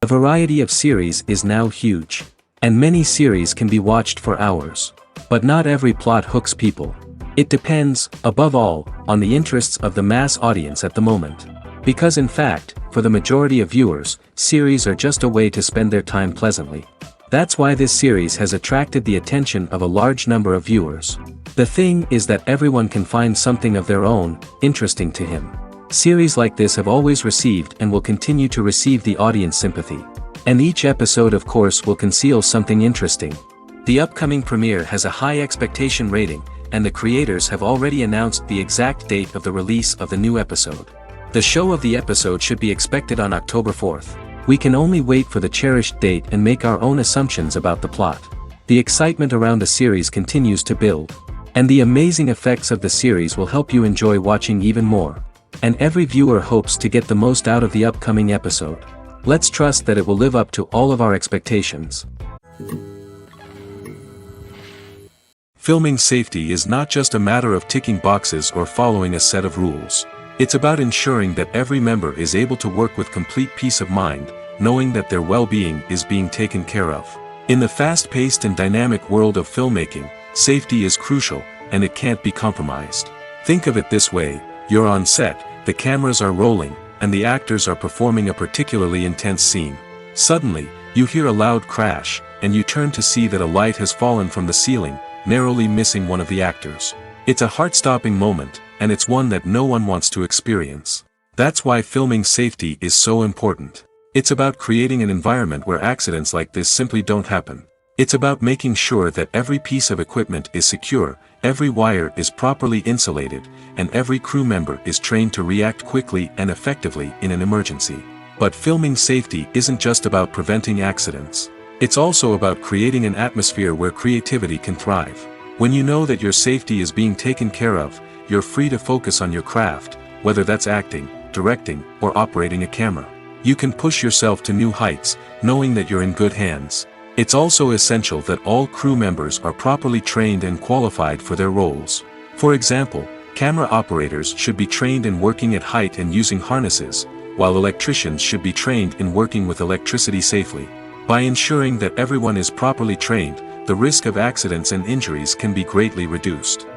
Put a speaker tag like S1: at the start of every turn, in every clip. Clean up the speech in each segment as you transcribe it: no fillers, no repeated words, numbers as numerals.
S1: The variety of series is now huge. And many series can be watched for hours. But not every plot hooks people. It depends, above all, on the interests of the mass audience at the moment. Because in fact, for the majority of viewers, series are just a way to spend their time pleasantly. That's why this series has attracted the attention of a large number of viewers. The thing is that everyone can find something of their own, interesting to him. Series like this have always received and will continue to receive the audience sympathy. And each episode of course will conceal something interesting. The upcoming premiere has a high expectation rating, and the creators have already announced the exact date of the release of the new episode. The show of the episode should be expected on October 4th. We can only wait for the cherished date and make our own assumptions about the plot. The excitement around the series continues to build. And the amazing effects of the series will help you enjoy watching even more. And every viewer hopes to get the most out of the upcoming episode. Let's trust that it will live up to all of our expectations.
S2: Filming safety is not just a matter of ticking boxes or following a set of rules. It's about ensuring that every member is able to work with complete peace of mind, knowing that their well-being is being taken care of. In the fast-paced and dynamic world of filmmaking, safety is crucial, and it can't be compromised. Think of it this way: you're on set, the cameras are rolling, and the actors are performing a particularly intense scene. Suddenly, you hear a loud crash, and you turn to see that a light has fallen from the ceiling, narrowly missing one of the actors. It's a heart-stopping moment, and it's one that no one wants to experience. That's why filming safety is so important. It's about creating an environment where accidents like this simply don't happen. It's about making sure that every piece of equipment is secure, every wire is properly insulated, and every crew member is trained to react quickly and effectively in an emergency. But filming safety isn't just about preventing accidents. It's also about creating an atmosphere where creativity can thrive. When you know that your safety is being taken care of, you're free to focus on your craft, whether that's acting, directing, or operating a camera. You can push yourself to new heights, knowing that you're in good hands. It's also essential that all crew members are properly trained and qualified for their roles. For example, camera operators should be trained in working at height and using harnesses, while electricians should be trained in working with electricity safely. By ensuring that everyone is properly trained, the risk of accidents and injuries can be greatly reduced.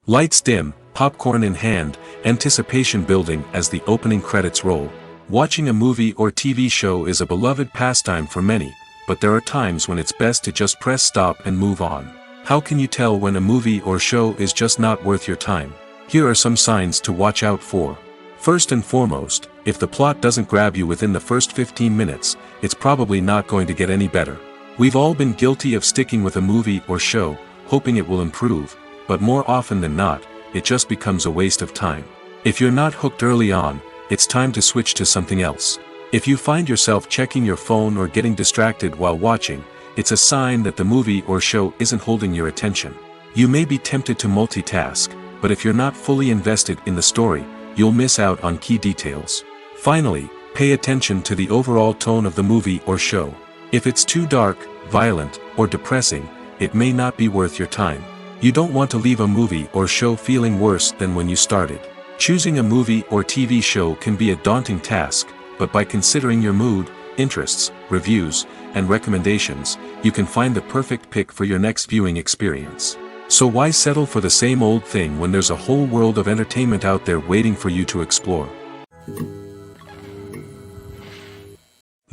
S2: Lights dim, popcorn in hand, anticipation building as the opening credits roll. Watching a movie or TV show is a beloved pastime for many, but there are times when it's best to just press stop and move on. How can you tell when a movie or show is just not worth your time? Here are some signs to watch out for. First and foremost, if the plot doesn't grab you within the first 15 minutes, it's probably not going to get any better. We've all been guilty of sticking with a movie or show, hoping it will improve, but more often than not, it just becomes a waste of time. If you're not hooked early on, it's time to switch to something else. If you find yourself checking your phone or getting distracted while watching, it's a sign that the movie or show isn't holding your attention. You may be tempted to multitask, but if you're not fully invested in the story, you'll miss out on key details. Finally, pay attention to the overall tone of the movie or show. If it's too dark, violent, or depressing, it may not be worth your time. You don't want to leave a movie or show feeling worse than when you started. Choosing a movie or TV show can be a daunting task, but by considering your mood, interests, reviews, and recommendations, you can find the perfect pick for your next viewing experience. So why settle for the same old thing when there's a whole world of entertainment out there waiting for you to explore?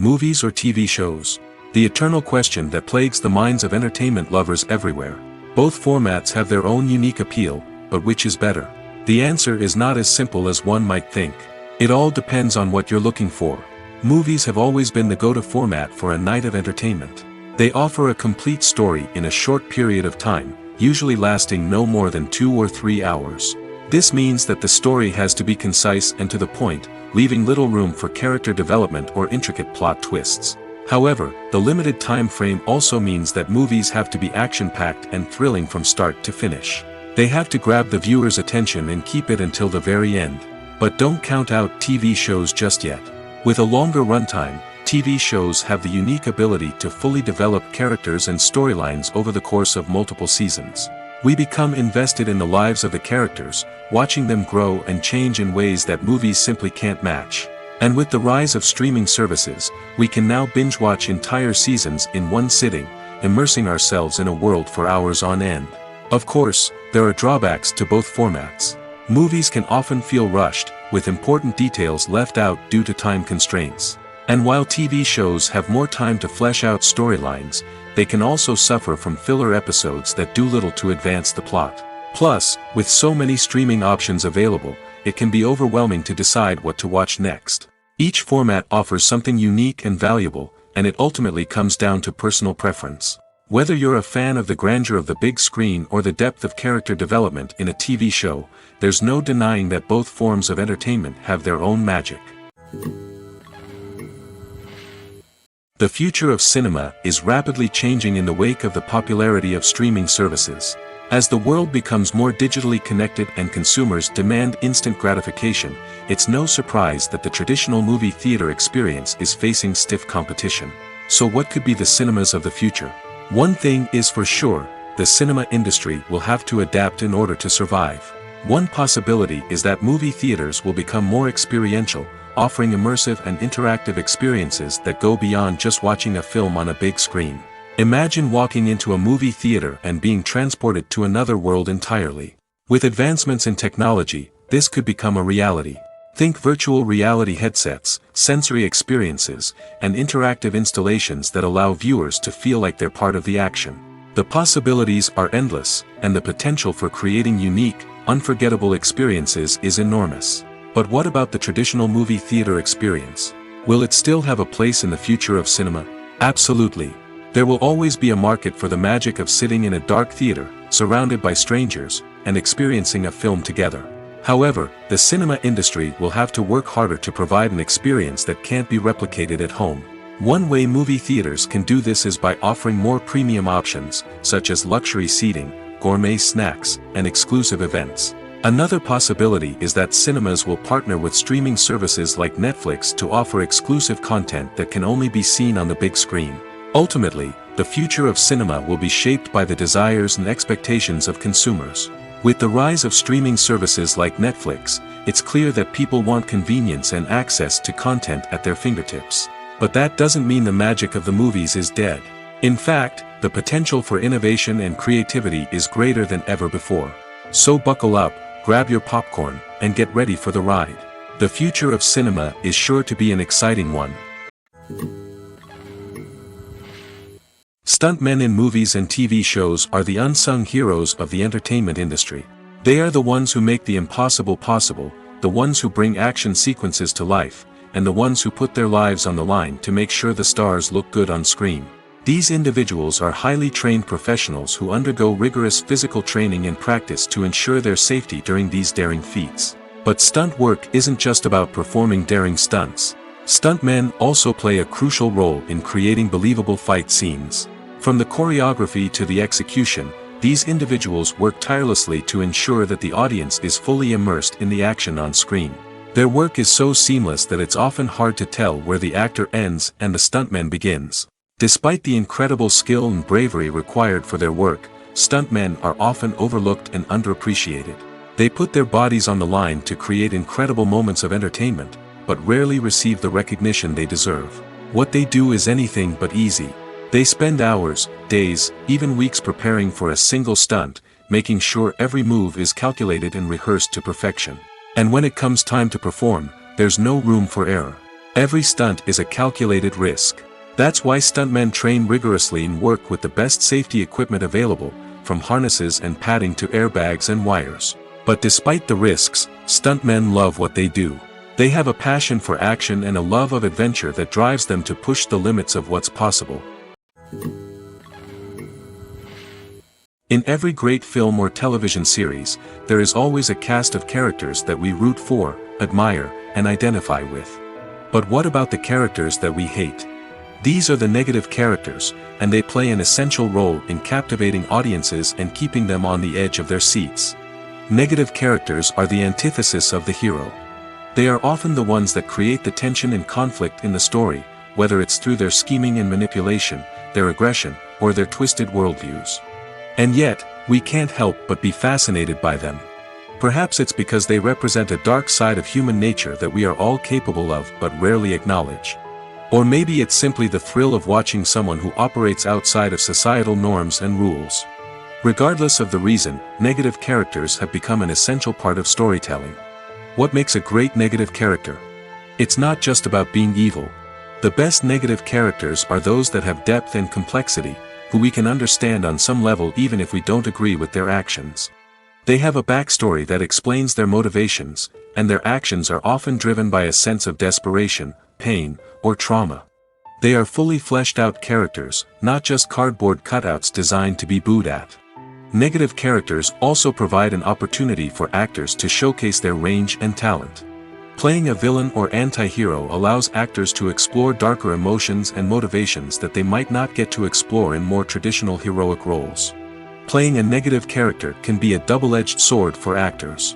S2: movies or TV shows? The eternal question that plagues the minds of entertainment lovers everywhere. Both formats have their own unique appeal, but which is better? The answer is not as simple as one might think. It all depends on what you're looking for. Movies have always been the go-to format for a night of entertainment. They offer a complete story in a short period of time, usually lasting no more than 2 or 3 hours. This means that the story has to be concise and to the point, leaving little room for character development or intricate plot twists. However, the limited time frame also means that movies have to be action-packed and thrilling from start to finish. They have to grab the viewer's attention and keep it until the very end. But don't count out TV shows just yet. With a longer runtime, TV shows have the unique ability to fully develop characters and storylines over the course of multiple seasons. We become invested in the lives of the characters, watching them grow and change in ways that movies simply can't match. And with the rise of streaming services, we can now binge-watch entire seasons in one sitting, immersing ourselves in a world for hours on end. Of course, there are drawbacks to both formats. Movies can often feel rushed, with important details left out due to time constraints. And while TV shows have more time to flesh out storylines, they can also suffer from filler episodes that do little to advance the plot. Plus, with so many streaming options available, it can be overwhelming to decide what to watch next. Each format offers something unique and valuable, and it ultimately comes down to personal preference. Whether you're a fan of the grandeur of the big screen or the depth of character development in a TV show, there's no denying that both forms of entertainment have their own magic. The future of cinema is rapidly changing in the wake of the popularity of streaming services. As the world becomes more digitally connected and consumers demand instant gratification, it's no surprise that the traditional movie theater experience is facing stiff competition. So what could be the cinemas of the future? One thing is for sure, the cinema industry will have to adapt in order to survive. One possibility is that movie theaters will become more experiential, offering immersive and interactive experiences that go beyond just watching a film on a big screen. Imagine walking into a movie theater and being transported to another world entirely. With advancements in technology, this could become a reality. Think virtual reality headsets, sensory experiences, and interactive installations that allow viewers to feel like they're part of the action. The possibilities are endless, and the potential for creating unique, unforgettable experiences is enormous. But what about the traditional movie theater experience? Will it still have a place in the future of cinema? Absolutely. There will always be a market for the magic of sitting in a dark theater, surrounded by strangers, and experiencing a film together. However, the cinema industry will have to work harder to provide an experience that can't be replicated at home. One way movie theaters can do this is by offering more premium options, such as luxury seating, gourmet snacks, and exclusive events. Another possibility is that cinemas will partner with streaming services like Netflix to offer exclusive content that can only be seen on the big screen. Ultimately, the future of cinema will be shaped by the desires and expectations of consumers. With the rise of streaming services like Netflix, it's clear that people want convenience and access to content at their fingertips. But that doesn't mean the magic of the movies is dead. In fact, the potential for innovation and creativity is greater than ever before. So buckle up, grab your popcorn, and get ready for the ride. The future of cinema is sure to be an exciting one. Stuntmen in movies and TV shows are the unsung heroes of the entertainment industry. They are the ones who make the impossible possible, the ones who bring action sequences to life, and the ones who put their lives on the line to make sure the stars look good on screen. These individuals are highly trained professionals who undergo rigorous physical training and practice to ensure their safety during these daring feats. But stunt work isn't just about performing daring stunts. Stuntmen also play a crucial role in creating believable fight scenes. From the choreography to the execution, these individuals work tirelessly to ensure that the audience is fully immersed in the action on screen. Their work is so seamless that it's often hard to tell where the actor ends and the stuntman begins. Despite the incredible skill and bravery required for their work, stuntmen are often overlooked and underappreciated. They put their bodies on the line to create incredible moments of entertainment, but rarely receive the recognition they deserve. What they do is anything but easy. They spend hours, days, even weeks preparing for a single stunt, making sure every move is calculated and rehearsed to perfection. And when it comes time to perform, there's no room for error. Every stunt is a calculated risk. That's why stuntmen train rigorously and work with the best safety equipment available, from harnesses and padding to airbags and wires. But despite the risks, stuntmen love what they do. They have a passion for action and a love of adventure that drives them to push the limits of what's possible. In every great film or television series, there is always a cast of characters that we root for, admire, and identify with. But what about the characters that we hate? These are the negative characters, and they play an essential role in captivating audiences and keeping them on the edge of their seats. Negative characters are the antithesis of the hero. They are often the ones that create the tension and conflict in the story, whether it's through their scheming and manipulation, their aggression, or their twisted worldviews. And yet, we can't help but be fascinated by them. Perhaps it's because they represent a dark side of human nature that we are all capable of but rarely acknowledge. Or maybe it's simply the thrill of watching someone who operates outside of societal norms and rules. Regardless of the reason, negative characters have become an essential part of storytelling. What makes a great negative character? It's not just about being evil. The best negative characters are those that have depth and complexity, who we can understand on some level even if we don't agree with their actions. They have a backstory that explains their motivations, and their actions are often driven by a sense of desperation, pain, or trauma. They are fully fleshed out characters, not just cardboard cutouts designed to be booed at. Negative characters also provide an opportunity for actors to showcase their range and talent. Playing a villain or anti-hero allows actors to explore darker emotions and motivations that they might not get to explore in more traditional heroic roles. Playing a negative character can be a double-edged sword for actors.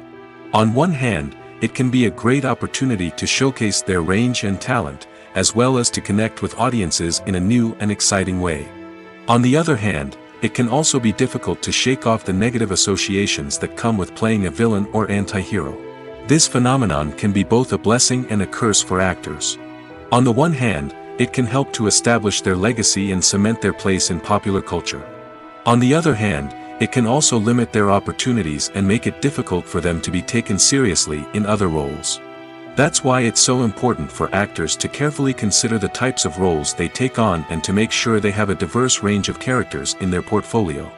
S2: On one hand, it can be a great opportunity to showcase their range and talent, as well as to connect with audiences in a new and exciting way. On the other hand, it can also be difficult to shake off the negative associations that come with playing a villain or anti-hero. This phenomenon can be both a blessing and a curse for actors. On the one hand, it can help to establish their legacy and cement their place in popular culture. On the other hand, it can also limit their opportunities and make it difficult for them to be taken seriously in other roles. That's why it's so important for actors to carefully consider the types of roles they take on and to make sure they have a diverse range of characters in their portfolio.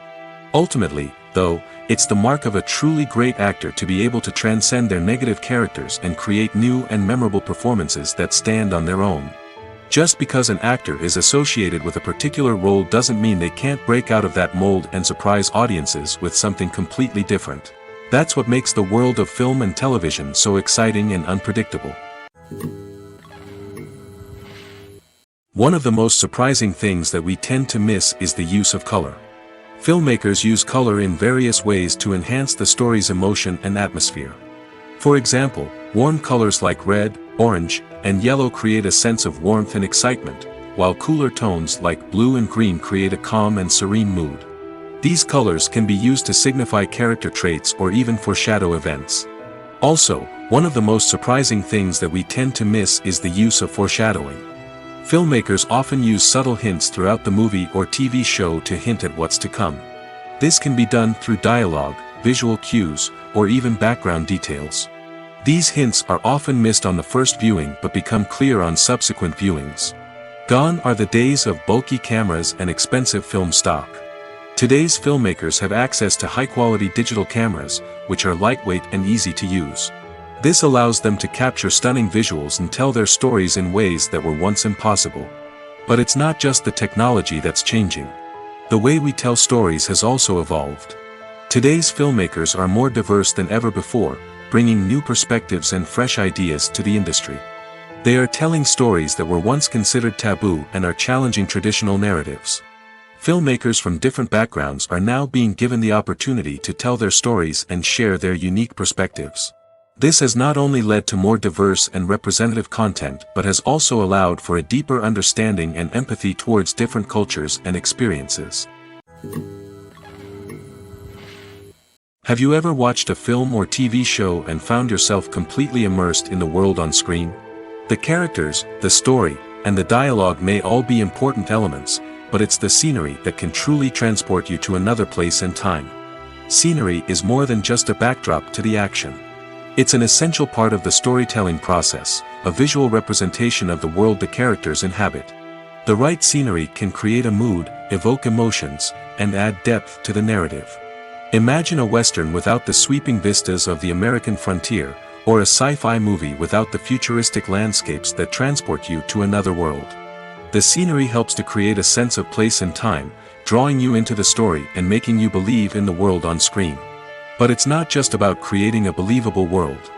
S2: Ultimately, though, it's the mark of a truly great actor to be able to transcend their negative characters and create new and memorable performances that stand on their own. Just because an actor is associated with a particular role doesn't mean they can't break out of that mold and surprise audiences with something completely different. That's what makes the world of film and television so exciting and unpredictable. One of the most surprising things that we tend to miss is the use of color. Filmmakers use color in various ways to enhance the story's emotion and atmosphere. For example, warm colors like red, orange, and yellow create a sense of warmth and excitement, while cooler tones like blue and green create a calm and serene mood. These colors can be used to signify character traits or even foreshadow events. Also, one of the most surprising things that we tend to miss is the use of foreshadowing. Filmmakers often use subtle hints throughout the movie or TV show to hint at what's to come. This can be done through dialogue, visual cues, or even background details. These hints are often missed on the first viewing but become clear on subsequent viewings. Gone are the days of bulky cameras and expensive film stock. Today's filmmakers have access to high-quality digital cameras, which are lightweight and easy to use. This allows them to capture stunning visuals and tell their stories in ways that were once impossible. But it's not just the technology that's changing. The way we tell stories has also evolved. Today's filmmakers are more diverse than ever before, bringing new perspectives and fresh ideas to the industry. They are telling stories that were once considered taboo and are challenging traditional narratives. Filmmakers from different backgrounds are now being given the opportunity to tell their stories and share their unique perspectives. This has not only led to more diverse and representative content but has also allowed for a deeper understanding and empathy towards different cultures and experiences. Have you ever watched a film or TV show and found yourself completely immersed in the world on screen? The characters, the story, and the dialogue may all be important elements, but it's the scenery that can truly transport you to another place and time. Scenery is more than just a backdrop to the action. It's an essential part of the storytelling process, a visual representation of the world the characters inhabit. The right scenery can create a mood, evoke emotions, and add depth to the narrative. Imagine a Western without the sweeping vistas of the American frontier, or a sci-fi movie without the futuristic landscapes that transport you to another world. The scenery helps to create a sense of place and time, drawing you into the story and making you believe in the world on screen. But it's not just about creating a believable world.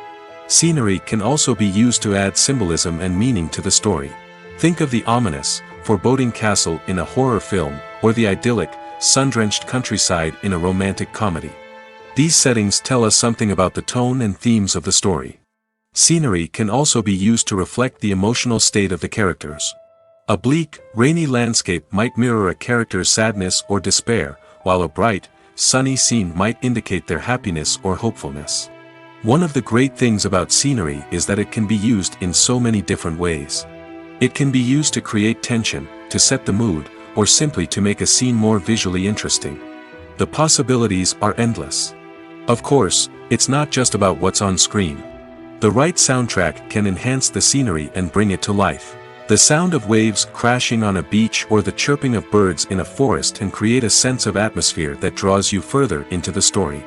S2: Scenery can also be used to add symbolism and meaning to the story. Think of the ominous, foreboding castle in a horror film, or the idyllic, sun-drenched countryside in a romantic comedy. These settings tell us something about the tone and themes of the story. Scenery can also be used to reflect the emotional state of the characters. A bleak, rainy landscape might mirror a character's sadness or despair, while a bright, sunny scene might indicate their happiness or hopefulness. One of the great things about scenery is that it can be used in so many different ways. It can be used to create tension, to set the mood, or simply to make a scene more visually interesting. The possibilities are endless. Of course, it's not just about what's on screen. The right soundtrack can enhance the scenery and bring it to life. The sound of waves crashing on a beach or the chirping of birds in a forest can create a sense of atmosphere that draws you further into the story.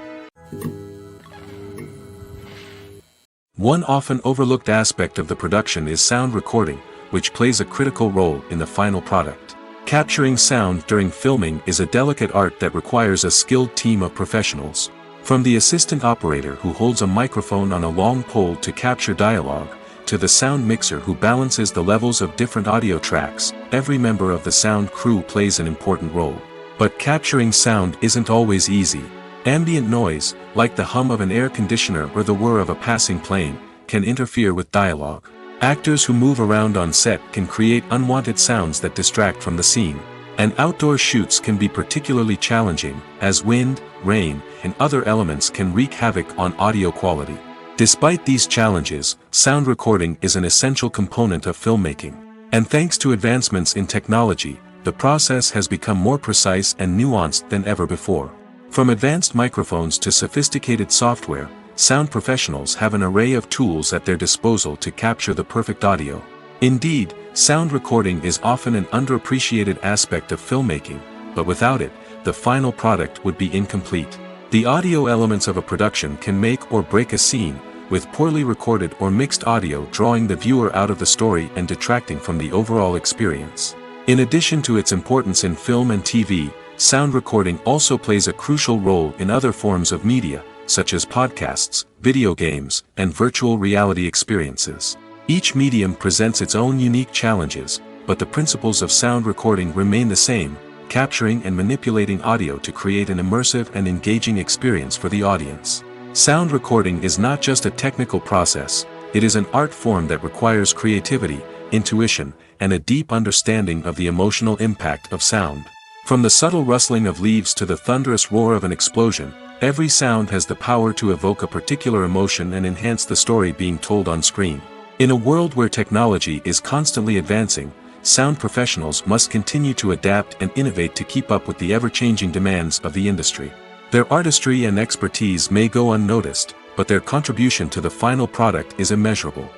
S2: One often overlooked aspect of the production is sound recording, which plays a critical role in the final product. Capturing sound during filming is a delicate art that requires a skilled team of professionals. From the assistant operator who holds a microphone on a long pole to capture dialogue, to the sound mixer who balances the levels of different audio tracks, every member of the sound crew plays an important role. But capturing sound isn't always easy. Ambient noise, like the hum of an air conditioner or the whir of a passing plane, can interfere with dialogue. Actors who move around on set can create unwanted sounds that distract from the scene. And outdoor shoots can be particularly challenging, as wind, rain, and other elements can wreak havoc on audio quality. Despite these challenges, sound recording is an essential component of filmmaking. And thanks to advancements in technology, the process has become more precise and nuanced than ever before. From advanced microphones to sophisticated software, sound professionals have an array of tools at their disposal to capture the perfect audio. Indeed, sound recording is often an underappreciated aspect of filmmaking, but without it, the final product would be incomplete. The audio elements of a production can make or break a scene, with poorly recorded or mixed audio drawing the viewer out of the story and detracting from the overall experience. In addition to its importance in film and TV, sound recording also plays a crucial role in other forms of media, such as podcasts, video games, and virtual reality experiences. Each medium presents its own unique challenges, but the principles of sound recording remain the same, capturing and manipulating audio to create an immersive and engaging experience for the audience. Sound recording is not just a technical process, it is an art form that requires creativity, intuition, and a deep understanding of the emotional impact of sound. From the subtle rustling of leaves to the thunderous roar of an explosion, every sound has the power to evoke a particular emotion and enhance the story being told on screen. In a world where technology is constantly advancing, sound professionals must continue to adapt and innovate to keep up with the ever-changing demands of the industry. Their artistry and expertise may go unnoticed, but their contribution to the final product is immeasurable.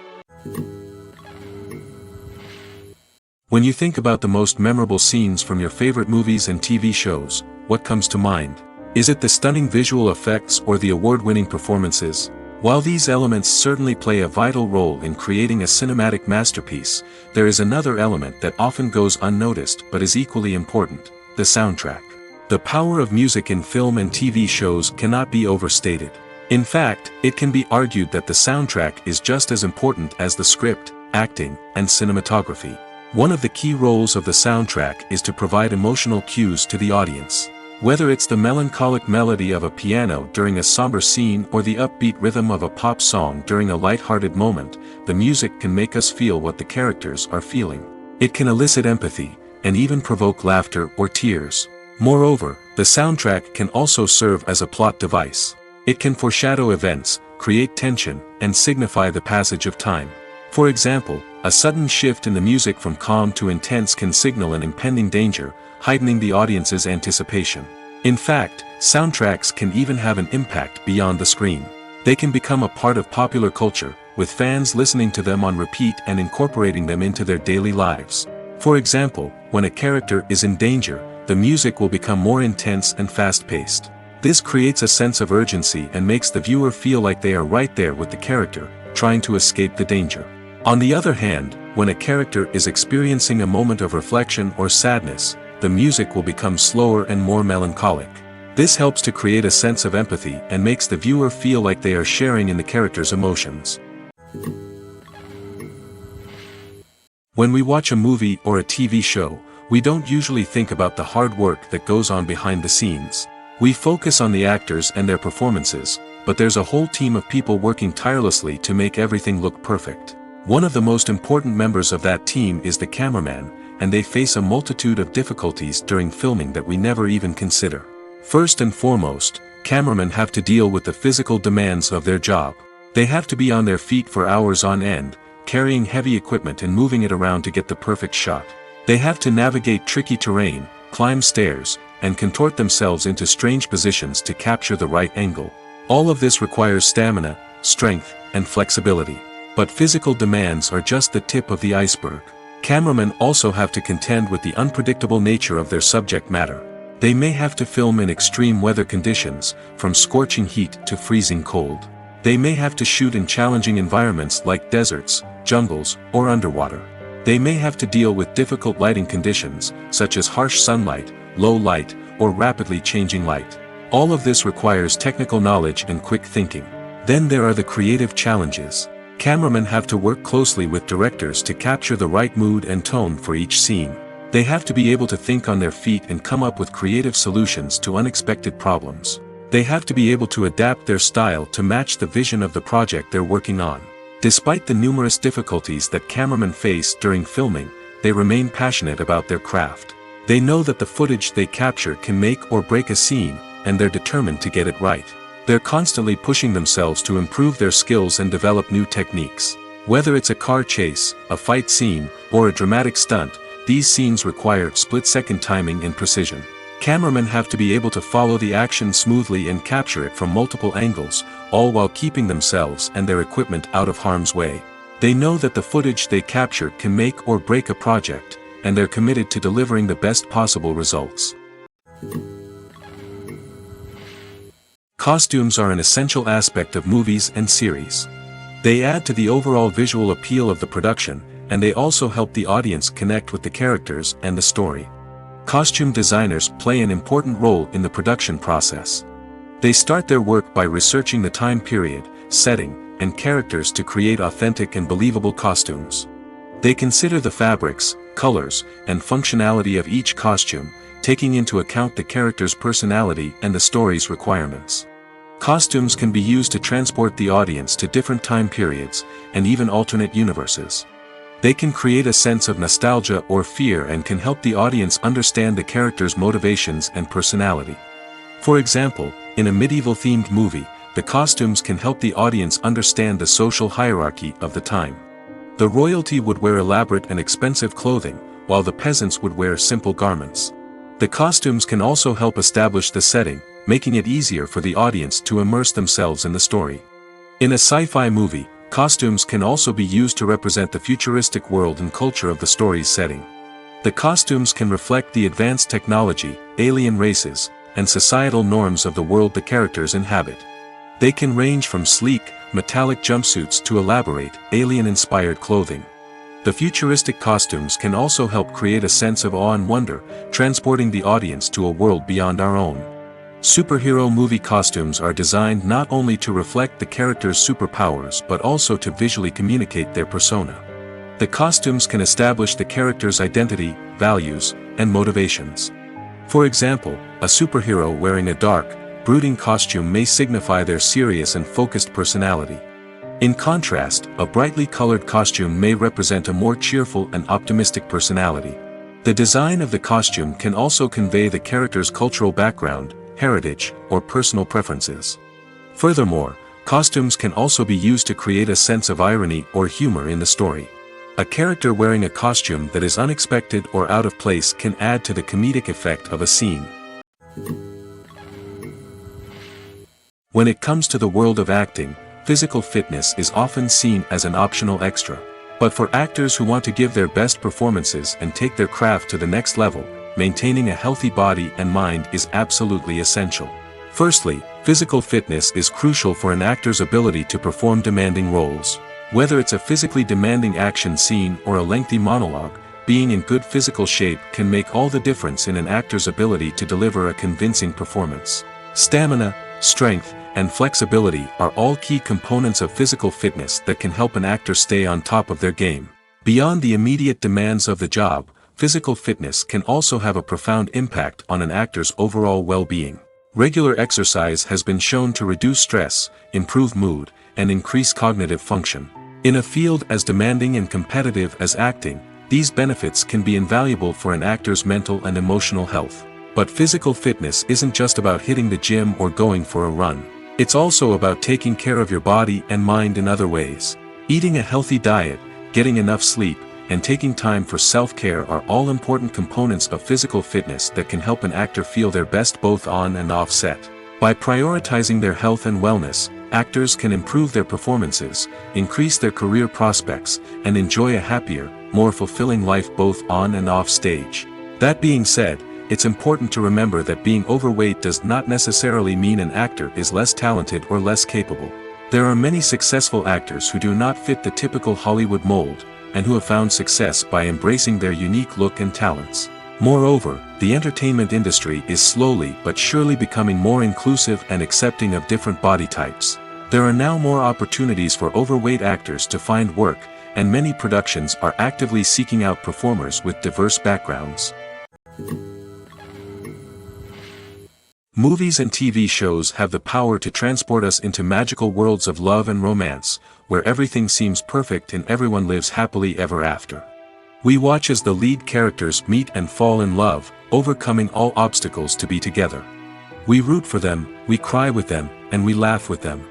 S2: When you think about the most memorable scenes from your favorite movies and TV shows, what comes to mind? Is it the stunning visual effects or the award-winning performances? While these elements certainly play a vital role in creating a cinematic masterpiece, there is another element that often goes unnoticed but is equally important: the soundtrack. The power of music in film and TV shows cannot be overstated. In fact, it can be argued that the soundtrack is just as important as the script, acting, and cinematography. One of the key roles of the soundtrack is to provide emotional cues to the audience. Whether it's the melancholic melody of a piano during a somber scene or the upbeat rhythm of a pop song during a light-hearted moment, the music can make us feel what the characters are feeling. It can elicit empathy, and even provoke laughter or tears. Moreover, the soundtrack can also serve as a plot device. It can foreshadow events, create tension, and signify the passage of time. For example, a sudden shift in the music from calm to intense can signal an impending danger, heightening the audience's anticipation. In fact, soundtracks can even have an impact beyond the screen. They can become a part of popular culture, with fans listening to them on repeat and incorporating them into their daily lives. For example, when a character is in danger, the music will become more intense and fast-paced. This creates a sense of urgency and makes the viewer feel like they are right there with the character, trying to escape the danger. On the other hand, when a character is experiencing a moment of reflection or sadness, the music will become slower and more melancholic. This helps to create a sense of empathy and makes the viewer feel like they are sharing in the character's emotions. When we watch a movie or a TV show, we don't usually think about the hard work that goes on behind the scenes. We focus on the actors and their performances, but there's a whole team of people working tirelessly to make everything look perfect. One of the most important members of that team is the cameraman, and they face a multitude of difficulties during filming that we never even consider. First and foremost, cameramen have to deal with the physical demands of their job. They have to be on their feet for hours on end, carrying heavy equipment and moving it around to get the perfect shot. They have to navigate tricky terrain, climb stairs, and contort themselves into strange positions to capture the right angle. All of this requires stamina, strength, and flexibility. But physical demands are just the tip of the iceberg. Cameramen also have to contend with the unpredictable nature of their subject matter. They may have to film in extreme weather conditions, from scorching heat to freezing cold. They may have to shoot in challenging environments like deserts, jungles, or underwater. They may have to deal with difficult lighting conditions, such as harsh sunlight, low light, or rapidly changing light. All of this requires technical knowledge and quick thinking. Then there are the creative challenges. Cameramen have to work closely with directors to capture the right mood and tone for each scene. They have to be able to think on their feet and come up with creative solutions to unexpected problems. They have to be able to adapt their style to match the vision of the project they're working on. Despite the numerous difficulties that cameramen face during filming, they remain passionate about their craft. They know that the footage they capture can make or break a scene, and they're determined to get it right. They're constantly pushing themselves to improve their skills and develop new techniques. Whether it's a car chase, a fight scene, or a dramatic stunt, these scenes require split-second timing and precision. Cameramen have to be able to follow the action smoothly and capture it from multiple angles, all while keeping themselves and their equipment out of harm's way. They know that the footage they capture can make or break a project, and they're committed to delivering the best possible results. Costumes are an essential aspect of movies and series. They add to the overall visual appeal of the production, and they also help the audience connect with the characters and the story. Costume designers play an important role in the production process. They start their work by researching the time period, setting, and characters to create authentic and believable costumes. They consider the fabrics, colors, and functionality of each costume, taking into account the character's personality and the story's requirements. Costumes can be used to transport the audience to different time periods, and even alternate universes. They can create a sense of nostalgia or fear and can help the audience understand the character's motivations and personality. For example, in a medieval-themed movie, the costumes can help the audience understand the social hierarchy of the time. The royalty would wear elaborate and expensive clothing, while the peasants would wear simple garments. The costumes can also help establish the setting, making it easier for the audience to immerse themselves in the story. In a sci-fi movie, costumes can also be used to represent the futuristic world and culture of the story's setting. The costumes can reflect the advanced technology, alien races, and societal norms of the world the characters inhabit. They can range from sleek, metallic jumpsuits to elaborate, alien-inspired clothing. The futuristic costumes can also help create a sense of awe and wonder, transporting the audience to a world beyond our own. Superhero movie costumes are designed not only to reflect the character's superpowers but also to visually communicate their persona. The costumes can establish the character's identity, values, and motivations. For example, a superhero wearing a dark, brooding costume may signify their serious and focused personality. In contrast, a brightly colored costume may represent a more cheerful and optimistic personality. The design of the costume can also convey the character's cultural background, heritage, or personal preferences. Furthermore, costumes can also be used to create a sense of irony or humor in the story. A character wearing a costume that is unexpected or out of place can add to the comedic effect of a scene. When it comes to the world of acting, physical fitness is often seen as an optional extra. But for actors who want to give their best performances and take their craft to the next level, maintaining a healthy body and mind is absolutely essential. Firstly, physical fitness is crucial for an actor's ability to perform demanding roles. Whether it's a physically demanding action scene or a lengthy monologue, being in good physical shape can make all the difference in an actor's ability to deliver a convincing performance. Stamina, strength, and flexibility are all key components of physical fitness that can help an actor stay on top of their game. Beyond the immediate demands of the job, physical fitness can also have a profound impact on an actor's overall well-being. Regular exercise has been shown to reduce stress, improve mood, and increase cognitive function. In a field as demanding and competitive as acting, these benefits can be invaluable for an actor's mental and emotional health. But physical fitness isn't just about hitting the gym or going for a run. It's also about taking care of your body and mind in other ways. Eating a healthy diet, getting enough sleep, and taking time for self-care are all important components of physical fitness that can help an actor feel their best both on and off set. By prioritizing their health and wellness, actors can improve their performances, increase their career prospects, and enjoy a happier, more fulfilling life both on and off stage. That being said, it's important to remember that being overweight does not necessarily mean an actor is less talented or less capable. There are many successful actors who do not fit the typical Hollywood mold, and who have found success by embracing their unique look and talents. Moreover, the entertainment industry is slowly but surely becoming more inclusive and accepting of different body types. There are now more opportunities for overweight actors to find work, and many productions are actively seeking out performers with diverse backgrounds. Movies and TV shows have the power to transport us into magical worlds of love and romance, where everything seems perfect and everyone lives happily ever after. We watch as the lead characters meet and fall in love, overcoming all obstacles to be together. We root for them, we cry with them, and we laugh with them.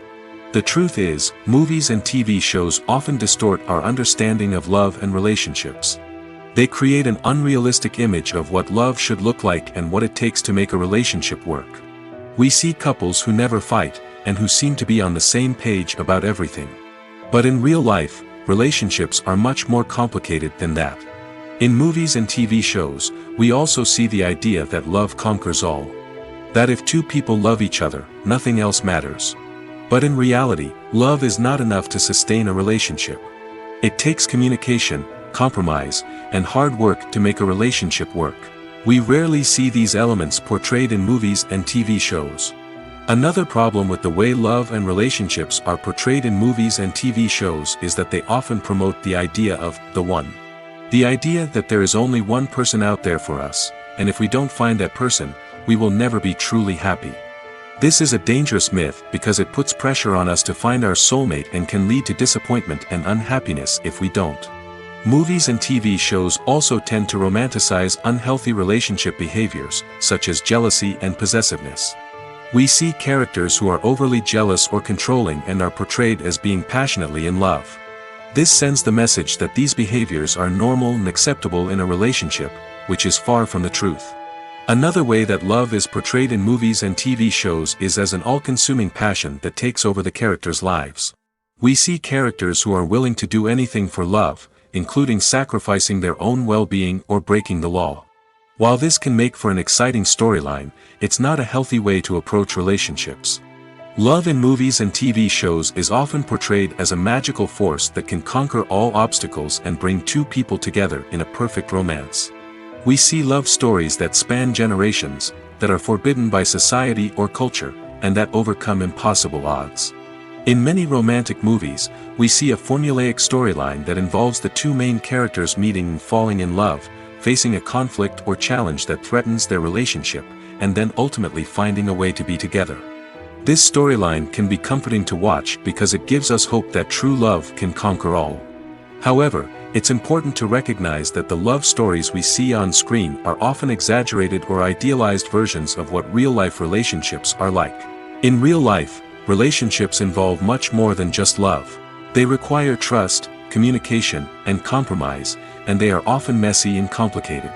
S2: The truth is, movies and TV shows often distort our understanding of love and relationships. They create an unrealistic image of what love should look like and what it takes to make a relationship work. We see couples who never fight, and who seem to be on the same page about everything. But in real life, relationships are much more complicated than that. In movies and TV shows, we also see the idea that love conquers all. That if two people love each other, nothing else matters. But in reality, love is not enough to sustain a relationship. It takes communication, compromise, and hard work to make a relationship work. We rarely see these elements portrayed in movies and TV shows. Another problem with the way love and relationships are portrayed in movies and TV shows is that they often promote the idea of the one. The idea that there is only one person out there for us, and if we don't find that person, we will never be truly happy. This is a dangerous myth because it puts pressure on us to find our soulmate and can lead to disappointment and unhappiness if we don't. Movies and TV shows also tend to romanticize unhealthy relationship behaviors, such as jealousy and possessiveness. We see characters who are overly jealous or controlling and are portrayed as being passionately in love. This sends the message that these behaviors are normal and acceptable in a relationship, which is far from the truth. Another way that love is portrayed in movies and TV shows is as an all-consuming passion that takes over the characters' lives. We see characters who are willing to do anything for love, including sacrificing their own well-being or breaking the law. While this can make for an exciting storyline, it's not a healthy way to approach relationships. Love in movies and TV shows is often portrayed as a magical force that can conquer all obstacles and bring two people together in a perfect romance. We see love stories that span generations, that are forbidden by society or culture, and that overcome impossible odds. In many romantic movies, we see a formulaic storyline that involves the two main characters meeting and falling in love, facing a conflict or challenge that threatens their relationship, and then ultimately finding a way to be together. This storyline can be comforting to watch because it gives us hope that true love can conquer all. However, it's important to recognize that the love stories we see on screen are often exaggerated or idealized versions of what real-life relationships are like. In real life, relationships involve much more than just love. They require trust, communication, and compromise, and they are often messy and complicated.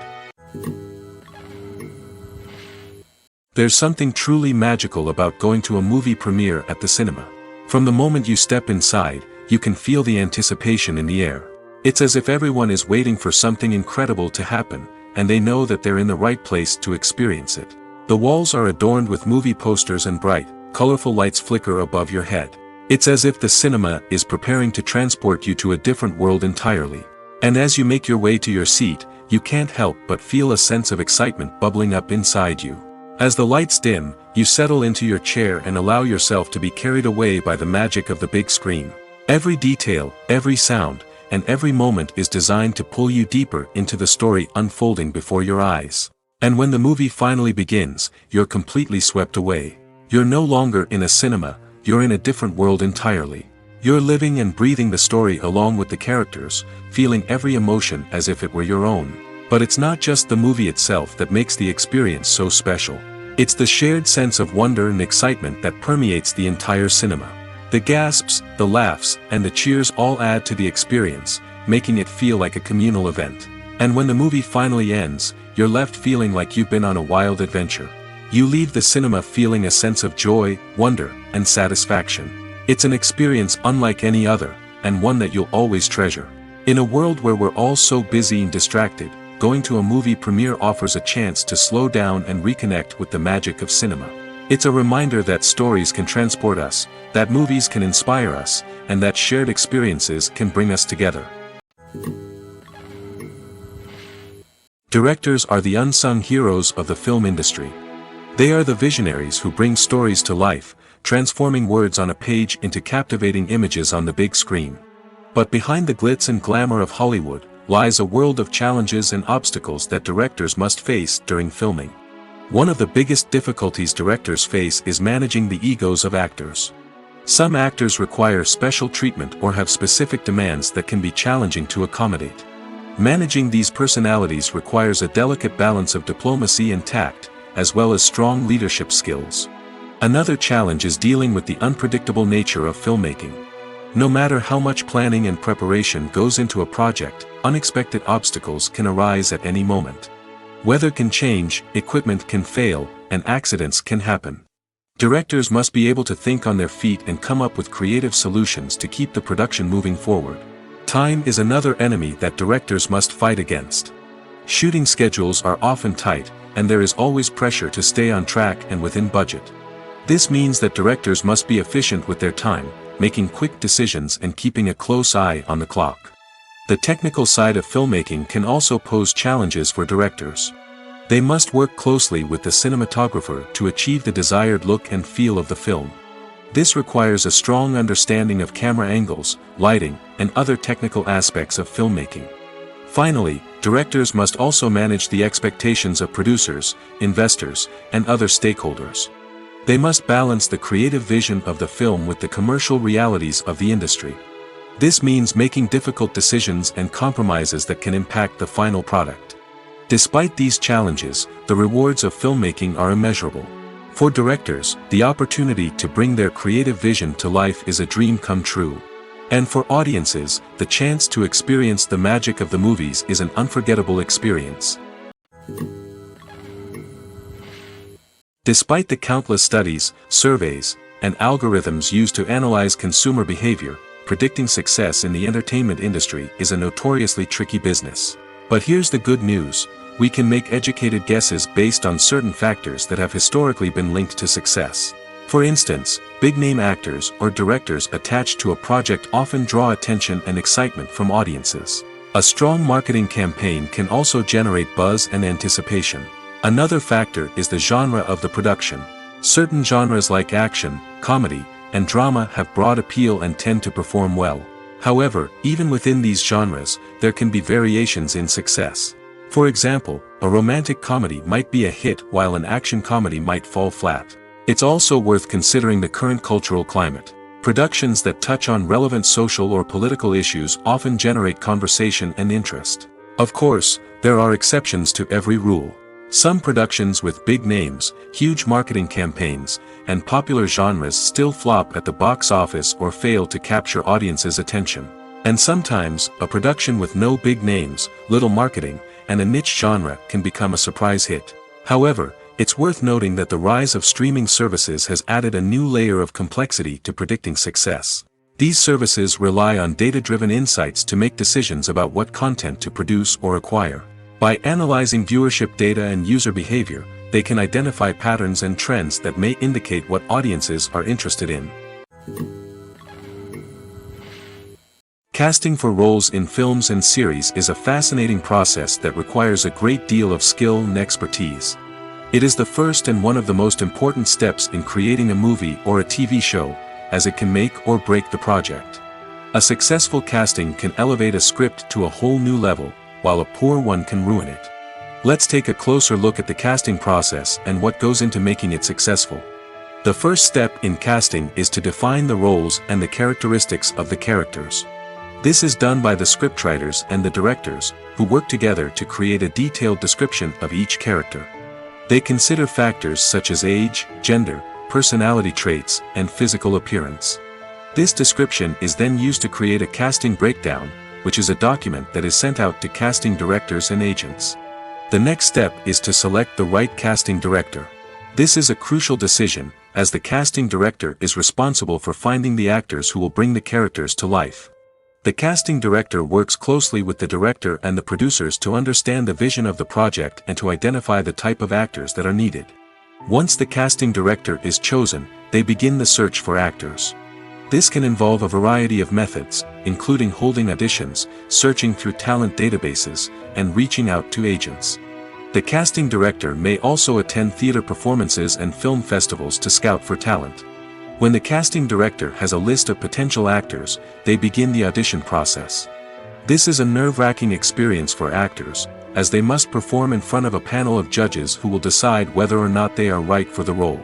S2: There's something truly magical about going to a movie premiere at the cinema. From the moment you step inside, you can feel the anticipation in the air. It's as if everyone is waiting for something incredible to happen, and they know that they're in the right place to experience it. The walls are adorned with movie posters and bright, colorful lights flicker above your head. It's as if the cinema is preparing to transport you to a different world entirely. And as you make your way to your seat, you can't help but feel a sense of excitement bubbling up inside you. As the lights dim, you settle into your chair and allow yourself to be carried away by the magic of the big screen. Every detail, every sound, and every moment is designed to pull you deeper into the story unfolding before your eyes. And when the movie finally begins, you're completely swept away. You're no longer in a cinema, you're in a different world entirely. You're living and breathing the story along with the characters, feeling every emotion as if it were your own. But it's not just the movie itself that makes the experience so special. It's the shared sense of wonder and excitement that permeates the entire cinema. The gasps, the laughs, and the cheers all add to the experience, making it feel like a communal event. And when the movie finally ends, you're left feeling like you've been on a wild adventure. You leave the cinema feeling a sense of joy, wonder, and satisfaction. It's an experience unlike any other, and one that you'll always treasure. In a world where we're all so busy and distracted, going to a movie premiere offers a chance to slow down and reconnect with the magic of cinema. It's a reminder that stories can transport us, that movies can inspire us, and that shared experiences can bring us together. Directors are the unsung heroes of the film industry. They are the visionaries who bring stories to life, transforming words on a page into captivating images on the big screen. But behind the glitz and glamour of Hollywood, lies a world of challenges and obstacles that directors must face during filming. One of the biggest difficulties directors face is managing the egos of actors. Some actors require special treatment or have specific demands that can be challenging to accommodate. Managing these personalities requires a delicate balance of diplomacy and tact, as well as strong leadership skills. Another challenge is dealing with the unpredictable nature of filmmaking. No matter how much planning and preparation goes into a project, unexpected obstacles can arise at any moment. Weather can change, equipment can fail, and accidents can happen. Directors must be able to think on their feet and come up with creative solutions to keep the production moving forward. Time is another enemy that directors must fight against. Shooting schedules are often tight, and there is always pressure to stay on track and within budget. This means that directors must be efficient with their time, making quick decisions and keeping a close eye on the clock. The technical side of filmmaking can also pose challenges for directors. They must work closely with the cinematographer to achieve the desired look and feel of the film. This requires a strong understanding of camera angles, lighting, and other technical aspects of filmmaking. Finally, directors must also manage the expectations of producers, investors, and other stakeholders. They must balance the creative vision of the film with the commercial realities of the industry. This means making difficult decisions and compromises that can impact the final product. Despite these challenges, the rewards of filmmaking are immeasurable. For directors, the opportunity to bring their creative vision to life is a dream come true. And for audiences, the chance to experience the magic of the movies is an unforgettable experience. Despite the countless studies, surveys, and algorithms used to analyze consumer behavior, predicting success in the entertainment industry is a notoriously tricky business. But here's the good news: we can make educated guesses based on certain factors that have historically been linked to success. For instance, big-name actors or directors attached to a project often draw attention and excitement from audiences. A strong marketing campaign can also generate buzz and anticipation. Another factor is the genre of the production. Certain genres like action, comedy, and drama have broad appeal and tend to perform well. However, even within these genres, there can be variations in success. For example, a romantic comedy might be a hit while an action comedy might fall flat. It's also worth considering the current cultural climate. Productions that touch on relevant social or political issues often generate conversation and interest. Of course, there are exceptions to every rule. Some productions with big names, huge marketing campaigns, and popular genres still flop at the box office or fail to capture audiences' attention. And sometimes, a production with no big names, little marketing, and a niche genre can become a surprise hit. However, It's worth noting that the rise of streaming services has added a new layer of complexity to predicting success. These services rely on data-driven insights to make decisions about what content to produce or acquire. By analyzing viewership data and user behavior, they can identify patterns and trends that may indicate what audiences are interested in. Casting for roles in films and series is a fascinating process that requires a great deal of skill and expertise. It is the first and one of the most important steps in creating a movie or a TV show, as it can make or break the project. A successful casting can elevate a script to a whole new level, while a poor one can ruin it. Let's take a closer look at the casting process and what goes into making it successful. The first step in casting is to define the roles and the characteristics of the characters. This is done by the scriptwriters and the directors, who work together to create a detailed description of each character. They consider factors such as age, gender, personality traits, and physical appearance. This description is then used to create a casting breakdown, which is a document that is sent out to casting directors and agents. The next step is to select the right casting director. This is a crucial decision, as the casting director is responsible for finding the actors who will bring the characters to life. The casting director works closely with the director and the producers to understand the vision of the project and to identify the type of actors that are needed. Once the casting director is chosen, they begin the search for actors. This can involve a variety of methods, including holding auditions, searching through talent databases, and reaching out to agents. The casting director may also attend theater performances and film festivals to scout for talent. When the casting director has a list of potential actors, they begin the audition process. This is a nerve-wracking experience for actors, as they must perform in front of a panel of judges who will decide whether or not they are right for the role.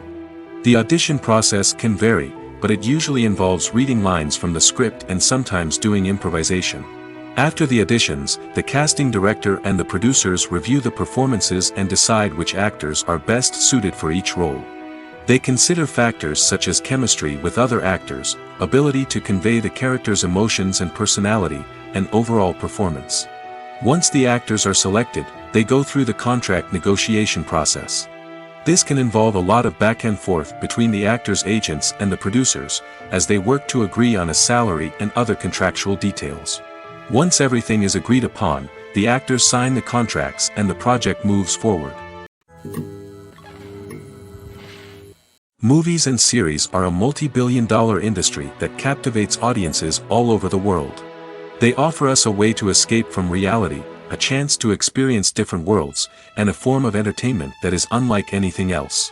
S2: The audition process can vary, but it usually involves reading lines from the script and sometimes doing improvisation. After the auditions, the casting director and the producers review the performances and decide which actors are best suited for each role. They consider factors such as chemistry with other actors, ability to convey the character's emotions and personality, and overall performance. Once the actors are selected, they go through the contract negotiation process. This can involve a lot of back and forth between the actors' agents and the producers, as they work to agree on a salary and other contractual details. Once everything is agreed upon, the actors sign the contracts and the project moves forward. Movies and series are a multi-billion-dollar industry that captivates audiences all over the world. They offer us a way to escape from reality, a chance to experience different worlds, and a form of entertainment that is unlike anything else.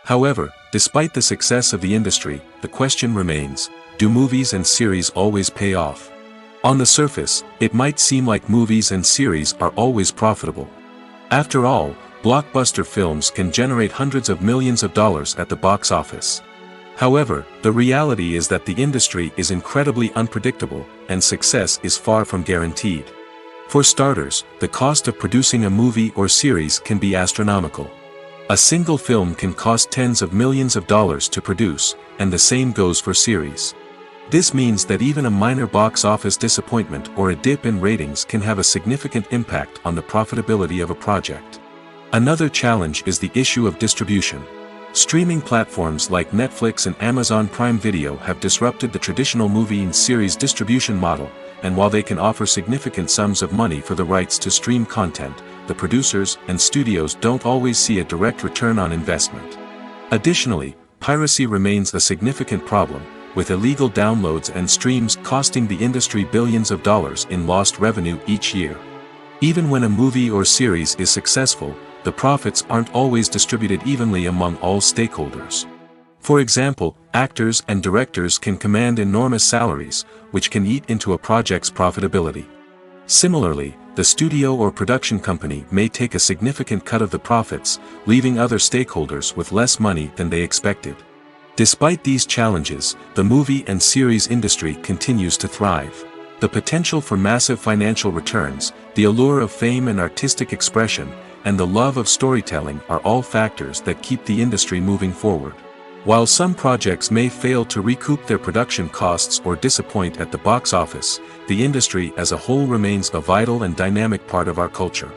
S2: However, despite the success of the industry, the question remains, do movies and series always pay off? On the surface, it might seem like movies and series are always profitable. After all, blockbuster films can generate hundreds of millions of dollars at the box office. However, the reality is that the industry is incredibly unpredictable, and success is far from guaranteed. For starters, the cost of producing a movie or series can be astronomical. A single film can cost tens of millions of dollars to produce, and the same goes for series. This means that even a minor box office disappointment or a dip in ratings can have a significant impact on the profitability of a project. Another challenge is the issue of distribution. Streaming platforms like Netflix and Amazon Prime Video have disrupted the traditional movie and series distribution model, and while they can offer significant sums of money for the rights to stream content, the producers and studios don't always see a direct return on investment. Additionally, piracy remains a significant problem, with illegal downloads and streams costing the industry billions of dollars in lost revenue each year. Even when a movie or series is successful, the profits aren't always distributed evenly among all stakeholders. For example, actors and directors can command enormous salaries, which can eat into a project's profitability. Similarly, the studio or production company may take a significant cut of the profits, leaving other stakeholders with less money than they expected. Despite these challenges, the movie and series industry continues to thrive. The potential for massive financial returns, the allure of fame and artistic expression, and the love of storytelling are all factors that keep the industry moving forward. While some projects may fail to recoup their production costs or disappoint at the box office, the industry as a whole remains a vital and dynamic part of our culture.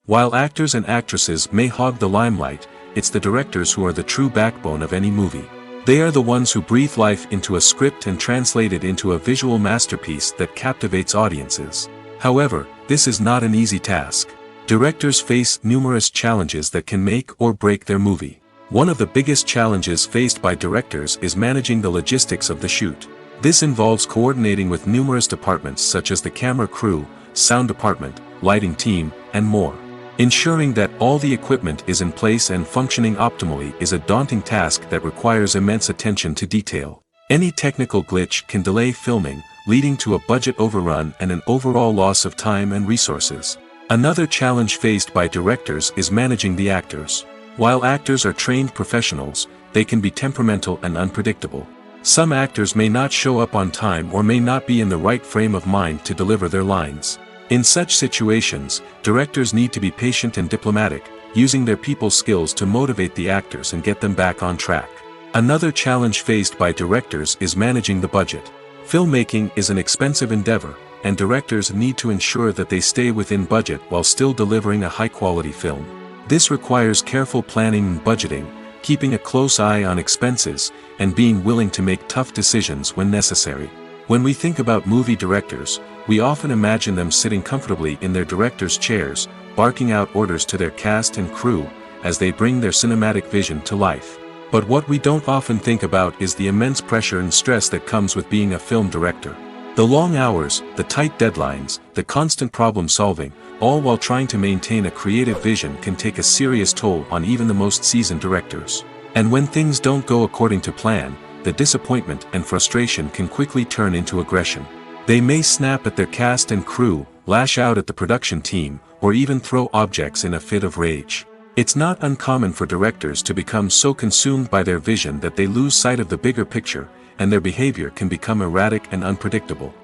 S2: While actors and actresses may hog the limelight, it's the directors who are the true backbone of any movie. They are the ones who breathe life into a script and translate it into a visual masterpiece that captivates audiences. However, this is not an easy task. Directors face numerous challenges that can make or break their movie. One of the biggest challenges faced by directors is managing the logistics of the shoot. This involves coordinating with numerous departments such as the camera crew, sound department, lighting team, and more. Ensuring that all the equipment is in place and functioning optimally is a daunting task that requires immense attention to detail. Any technical glitch can delay filming, leading to a budget overrun and an overall loss of time and resources. Another challenge faced by directors is managing the actors. While actors are trained professionals, they can be temperamental and unpredictable. Some actors may not show up on time or may not be in the right frame of mind to deliver their lines. In such situations, directors need to be patient and diplomatic, using their people skills to motivate the actors and get them back on track. Another challenge faced by directors is managing the budget. Filmmaking is an expensive endeavor, and directors need to ensure that they stay within budget while still delivering a high-quality film. This requires careful planning and budgeting, keeping a close eye on expenses, and being willing to make tough decisions when necessary. When we think about movie directors, we often imagine them sitting comfortably in their director's chairs, barking out orders to their cast and crew, as they bring their cinematic vision to life. But what we don't often think about is the immense pressure and stress that comes with being a film director. The long hours, the tight deadlines, the constant problem solving, all while trying to maintain a creative vision can take a serious toll on even the most seasoned directors. And when things don't go according to plan, the disappointment and frustration can quickly turn into aggression. They may snap at their cast and crew, lash out at the production team, or even throw objects in a fit of rage. It's not uncommon for directors to become so consumed by their vision that they lose sight of the bigger picture, and their behavior can become erratic and unpredictable.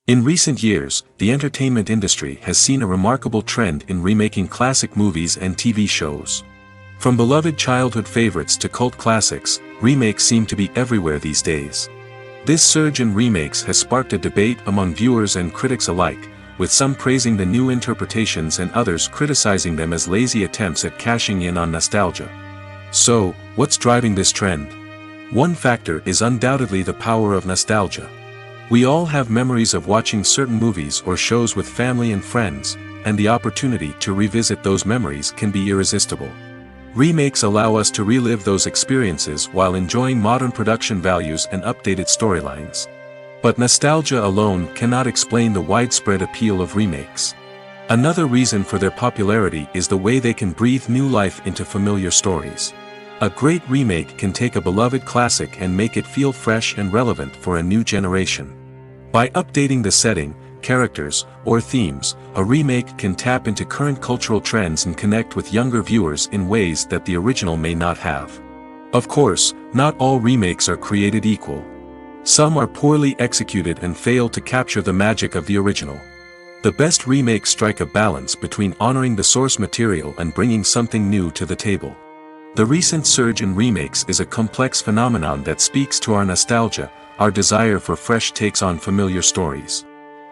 S2: In recent years, the entertainment industry has seen a remarkable trend in remaking classic movies and TV shows. From beloved childhood favorites to cult classics, remakes seem to be everywhere these days. This surge in remakes has sparked a debate among viewers and critics alike, with some praising the new interpretations and others criticizing them as lazy attempts at cashing in on nostalgia. So, what's driving this trend? One factor is undoubtedly the power of nostalgia. We all have memories of watching certain movies or shows with family and friends, and the opportunity to revisit those memories can be irresistible. Remakes allow us to relive those experiences while enjoying modern production values and updated storylines. But nostalgia alone cannot explain the widespread appeal of remakes. Another reason for their popularity is the way they can breathe new life into familiar stories. A great remake can take a beloved classic and make it feel fresh and relevant for a new generation. By updating the setting, characters, or themes, a remake can tap into current cultural trends and connect with younger viewers in ways that the original may not have. Of course, not all remakes are created equal. Some are poorly executed and fail to capture the magic of the original. The best remakes strike a balance between honoring the source material and bringing something new to the table. The recent surge in remakes is a complex phenomenon that speaks to our nostalgia, our desire for fresh takes on familiar stories.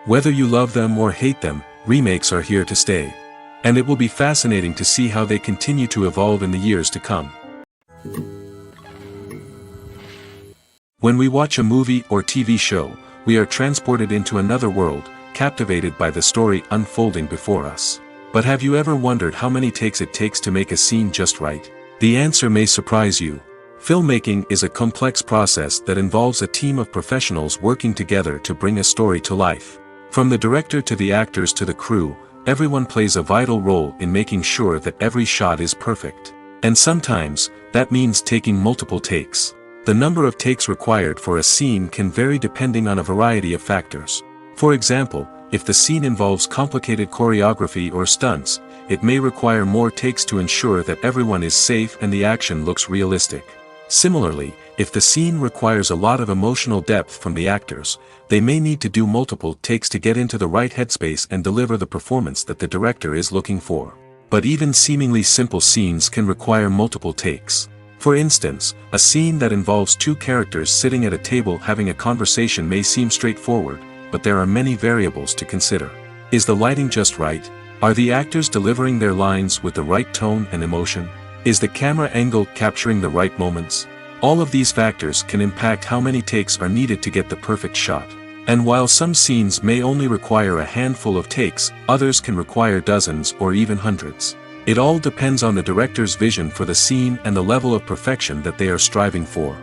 S2: Whether you love them or hate them, remakes are here to stay. And it will be fascinating to see how they continue to evolve in the years to come. When we watch a movie or TV show, we are transported into another world, captivated by the story unfolding before us. But have you ever wondered how many takes it takes to make a scene just right? The answer may surprise you. Filmmaking is a complex process that involves a team of professionals working together to bring a story to life. From the director to the actors to the crew, everyone plays a vital role in making sure that every shot is perfect. And sometimes, that means taking multiple takes. The number of takes required for a scene can vary depending on a variety of factors. For example, if the scene involves complicated choreography or stunts, it may require more takes to ensure that everyone is safe and the action looks realistic. Similarly, if the scene requires a lot of emotional depth from the actors, they may need to do multiple takes to get into the right headspace and deliver the performance that the director is looking for. But even seemingly simple scenes can require multiple takes. For instance, a scene that involves two characters sitting at a table having a conversation may seem straightforward, but there are many variables to consider. Is the lighting just right? Are the actors delivering their lines with the right tone and emotion? Is the camera angle capturing the right moments? All of these factors can impact how many takes are needed to get the perfect shot. And while some scenes may only require a handful of takes, others can require dozens or even hundreds. It all depends on the director's vision for the scene and the level of perfection that they are striving for.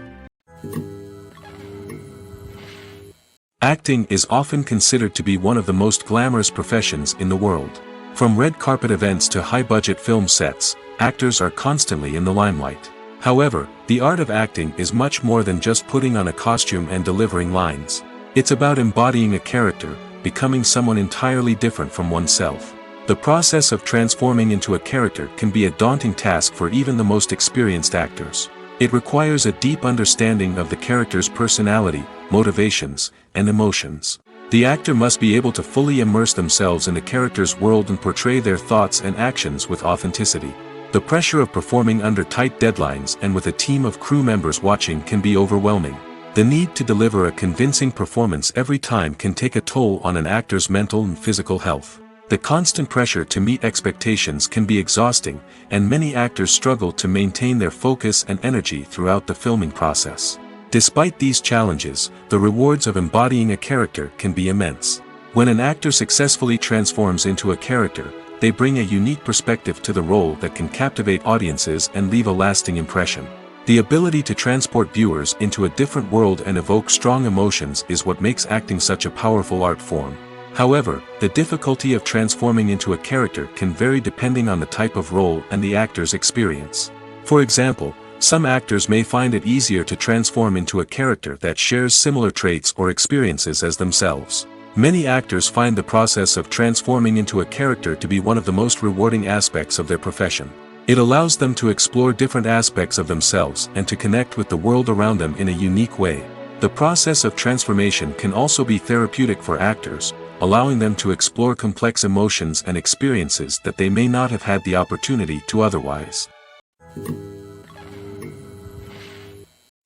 S2: Acting is often considered to be one of the most glamorous professions in the world. From red carpet events to high-budget film sets, actors are constantly in the limelight. However, the art of acting is much more than just putting on a costume and delivering lines. It's about embodying a character, becoming someone entirely different from oneself. The process of transforming into a character can be a daunting task for even the most experienced actors. It requires a deep understanding of the character's personality, motivations, and emotions. The actor must be able to fully immerse themselves in the character's world and portray their thoughts and actions with authenticity. The pressure of performing under tight deadlines and with a team of crew members watching can be overwhelming. The need to deliver a convincing performance every time can take a toll on an actor's mental and physical health. The constant pressure to meet expectations can be exhausting, and many actors struggle to maintain their focus and energy throughout the filming process. Despite these challenges, the rewards of embodying a character can be immense. When an actor successfully transforms into a character, they bring a unique perspective to the role that can captivate audiences and leave a lasting impression. The ability to transport viewers into a different world and evoke strong emotions is what makes acting such a powerful art form. However, the difficulty of transforming into a character can vary depending on the type of role and the actor's experience. For example, some actors may find it easier to transform into a character that shares similar traits or experiences as themselves. Many actors find the process of transforming into a character to be one of the most rewarding aspects of their profession. It allows them to explore different aspects of themselves and to connect with the world around them in a unique way. The process of transformation can also be therapeutic for actors, allowing them to explore complex emotions and experiences that they may not have had the opportunity to otherwise.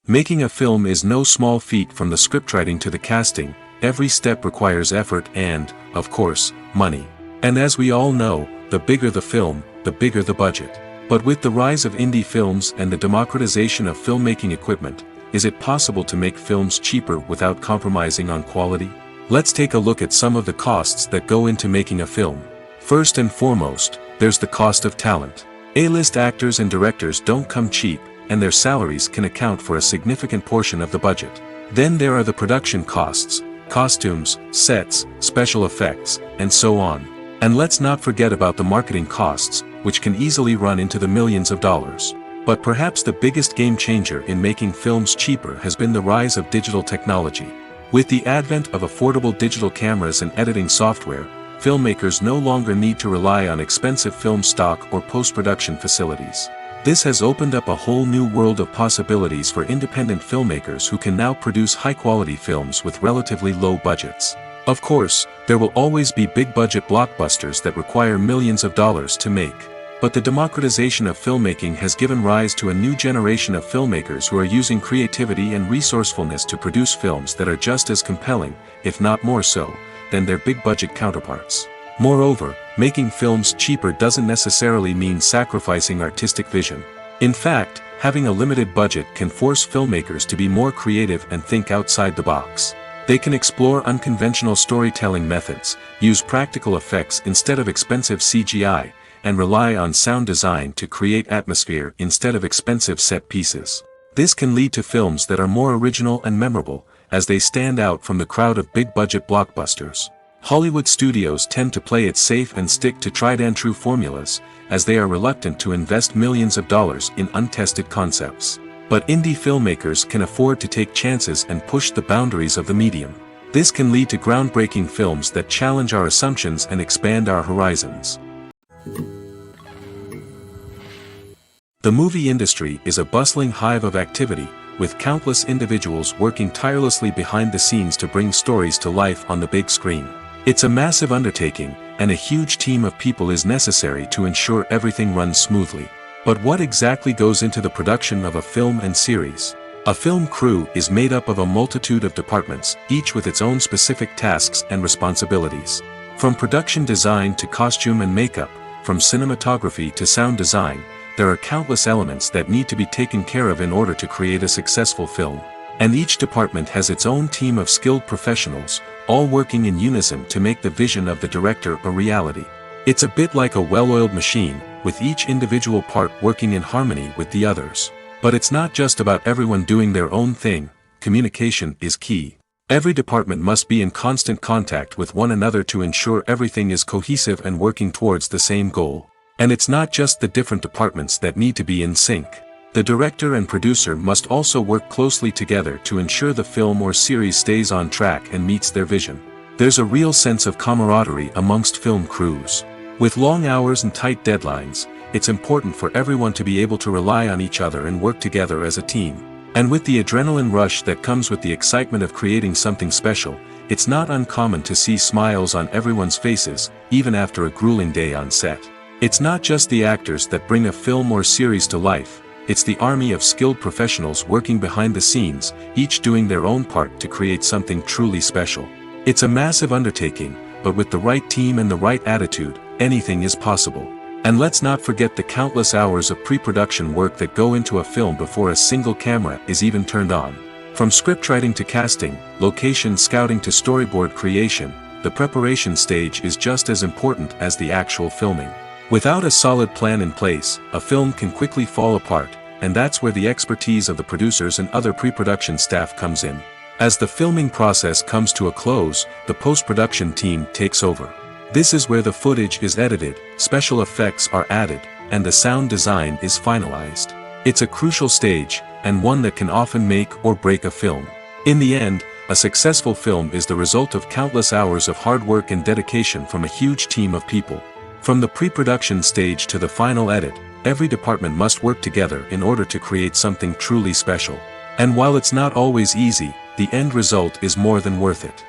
S2: Making a film is no small feat. From the scriptwriting to the casting, every step requires effort and, of course, money. And as we all know, the bigger the film, the bigger the budget. But with the rise of indie films and the democratization of filmmaking equipment, is it possible to make films cheaper without compromising on quality? Let's take a look at some of the costs that go into making a film. First and foremost, there's the cost of talent. A-list actors and directors don't come cheap, and their salaries can account for a significant portion of the budget. Then there are the production costs, costumes, sets, special effects, and so on. And let's not forget about the marketing costs, which can easily run into the millions of dollars. But perhaps the biggest game changer in making films cheaper has been the rise of digital technology. With the advent of affordable digital cameras and editing software, filmmakers no longer need to rely on expensive film stock or post-production facilities. This has opened up a whole new world of possibilities for independent filmmakers who can now produce high-quality films with relatively low budgets. Of course, there will always be big-budget blockbusters that require millions of dollars to make. But the democratization of filmmaking has given rise to a new generation of filmmakers who are using creativity and resourcefulness to produce films that are just as compelling, if not more so, than their big-budget counterparts. Moreover, making films cheaper doesn't necessarily mean sacrificing artistic vision. In fact, having a limited budget can force filmmakers to be more creative and think outside the box. They can explore unconventional storytelling methods, use practical effects instead of expensive CGI, and rely on sound design to create atmosphere instead of expensive set pieces. This can lead to films that are more original and memorable, as they stand out from the crowd of big-budget blockbusters. Hollywood studios tend to play it safe and stick to tried-and-true formulas, as they are reluctant to invest millions of dollars in untested concepts. But indie filmmakers can afford to take chances and push the boundaries of the medium. This can lead to groundbreaking films that challenge our assumptions and expand our horizons. The movie industry is a bustling hive of activity, with countless individuals working tirelessly behind the scenes to bring stories to life on the big screen. It's a massive undertaking, and a huge team of people is necessary to ensure everything runs smoothly. But what exactly goes into the production of a film and series? A film crew is made up of a multitude of departments, each with its own specific tasks and responsibilities. From production design to costume and makeup, from cinematography to sound design, there are countless elements that need to be taken care of in order to create a successful film. And each department has its own team of skilled professionals, all working in unison to make the vision of the director a reality. It's a bit like a well-oiled machine, with each individual part working in harmony with the others. But it's not just about everyone doing their own thing. Communication is key. Every department must be in constant contact with one another to ensure everything is cohesive and working towards the same goal. And it's not just the different departments that need to be in sync. The director and producer must also work closely together to ensure the film or series stays on track and meets their vision. There's a real sense of camaraderie amongst film crews. With long hours and tight deadlines, it's important for everyone to be able to rely on each other and work together as a team. And with the adrenaline rush that comes with the excitement of creating something special, it's not uncommon to see smiles on everyone's faces, even after a grueling day on set. It's not just the actors that bring a film or series to life, it's the army of skilled professionals working behind the scenes, each doing their own part to create something truly special. It's a massive undertaking, but with the right team and the right attitude, anything is possible. And let's not forget the countless hours of pre-production work that go into a film before a single camera is even turned on. From scriptwriting to casting, location scouting to storyboard creation, the preparation stage is just as important as the actual filming. Without a solid plan in place, a film can quickly fall apart, and that's where the expertise of the producers and other pre-production staff comes in. As the filming process comes to a close, the post-production team takes over. This is where the footage is edited, special effects are added, and the sound design is finalized. It's a crucial stage, and one that can often make or break a film. In the end, a successful film is the result of countless hours of hard work and dedication from a huge team of people. From the pre-production stage to the final edit, every department must work together in order to create something truly special. And while it's not always easy, the end result is more than worth it.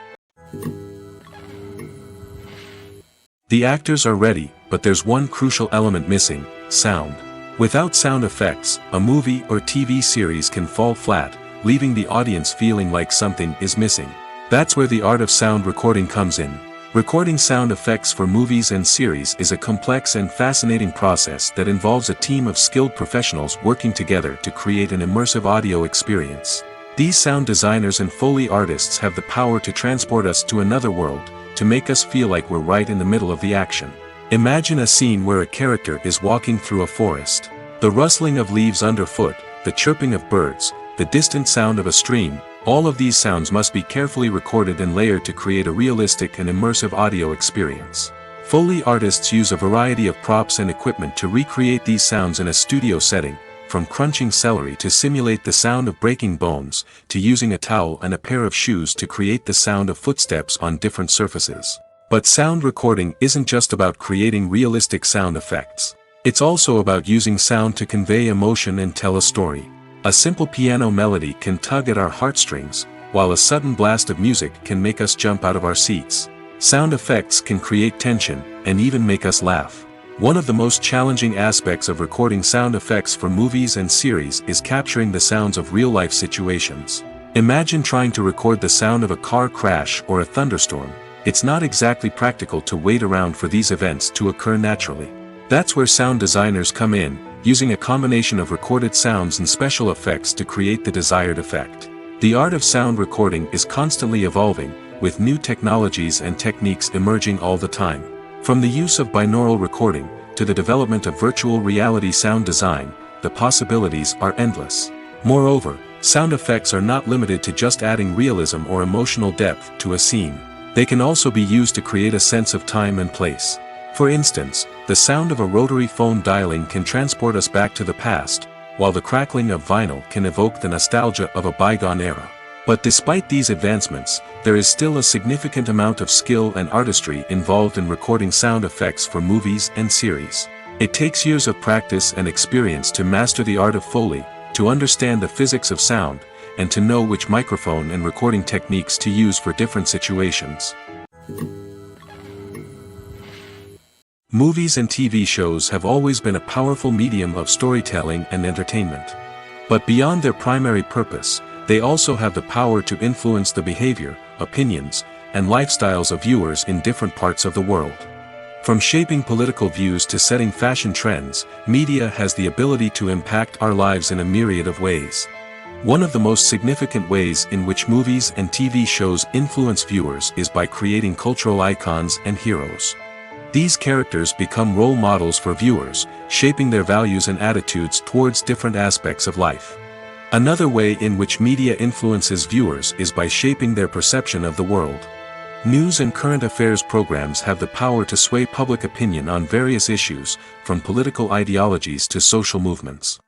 S2: The actors are ready, but there's one crucial element missing: sound. Without sound effects, a movie or TV series can fall flat, leaving the audience feeling like something is missing. That's where the art of sound recording comes in. Recording sound effects for movies and series is a complex and fascinating process that involves a team of skilled professionals working together to create an immersive audio experience. These sound designers and Foley artists have the power to transport us to another world, to make us feel like we're right in the middle of the action. Imagine a scene where a character is walking through a forest. The rustling of leaves underfoot, the chirping of birds, the distant sound of a stream, all of these sounds must be carefully recorded and layered to create a realistic and immersive audio experience. Foley artists use a variety of props and equipment to recreate these sounds in a studio setting, from crunching celery to simulate the sound of breaking bones, to using a towel and a pair of shoes to create the sound of footsteps on different surfaces. But sound recording isn't just about creating realistic sound effects. It's also about using sound to convey emotion and tell a story. A simple piano melody can tug at our heartstrings, while a sudden blast of music can make us jump out of our seats. Sound effects can create tension, and even make us laugh. One of the most challenging aspects of recording sound effects for movies and series is capturing the sounds of real-life situations. Imagine trying to record the sound of a car crash or a thunderstorm. It's not exactly practical to wait around for these events to occur naturally. That's where sound designers come in, using a combination of recorded sounds and special effects to create the desired effect. The art of sound recording is constantly evolving, with new technologies and techniques emerging all the time. From the use of binaural recording, to the development of virtual reality sound design, the possibilities are endless. Moreover, sound effects are not limited to just adding realism or emotional depth to a scene. They can also be used to create a sense of time and place. For instance, the sound of a rotary phone dialing can transport us back to the past, while the crackling of vinyl can evoke the nostalgia of a bygone era. But despite these advancements, there is still a significant amount of skill and artistry involved in recording sound effects for movies and series. It takes years of practice and experience to master the art of Foley, to understand the physics of sound, and to know which microphone and recording techniques to use for different situations. Movies and TV shows have always been a powerful medium of storytelling and entertainment. But beyond their primary purpose, they also have the power to influence the behavior, opinions, and lifestyles of viewers in different parts of the world. From shaping political views to setting fashion trends, media has the ability to impact our lives in a myriad of ways. One of the most significant ways in which movies and TV shows influence viewers is by creating cultural icons and heroes. These characters become role models for viewers, shaping their values and attitudes towards different aspects of life. Another way in which media influences viewers is by shaping their perception of the world. News and current affairs programs have the power to sway public opinion on various issues, from political ideologies to social movements.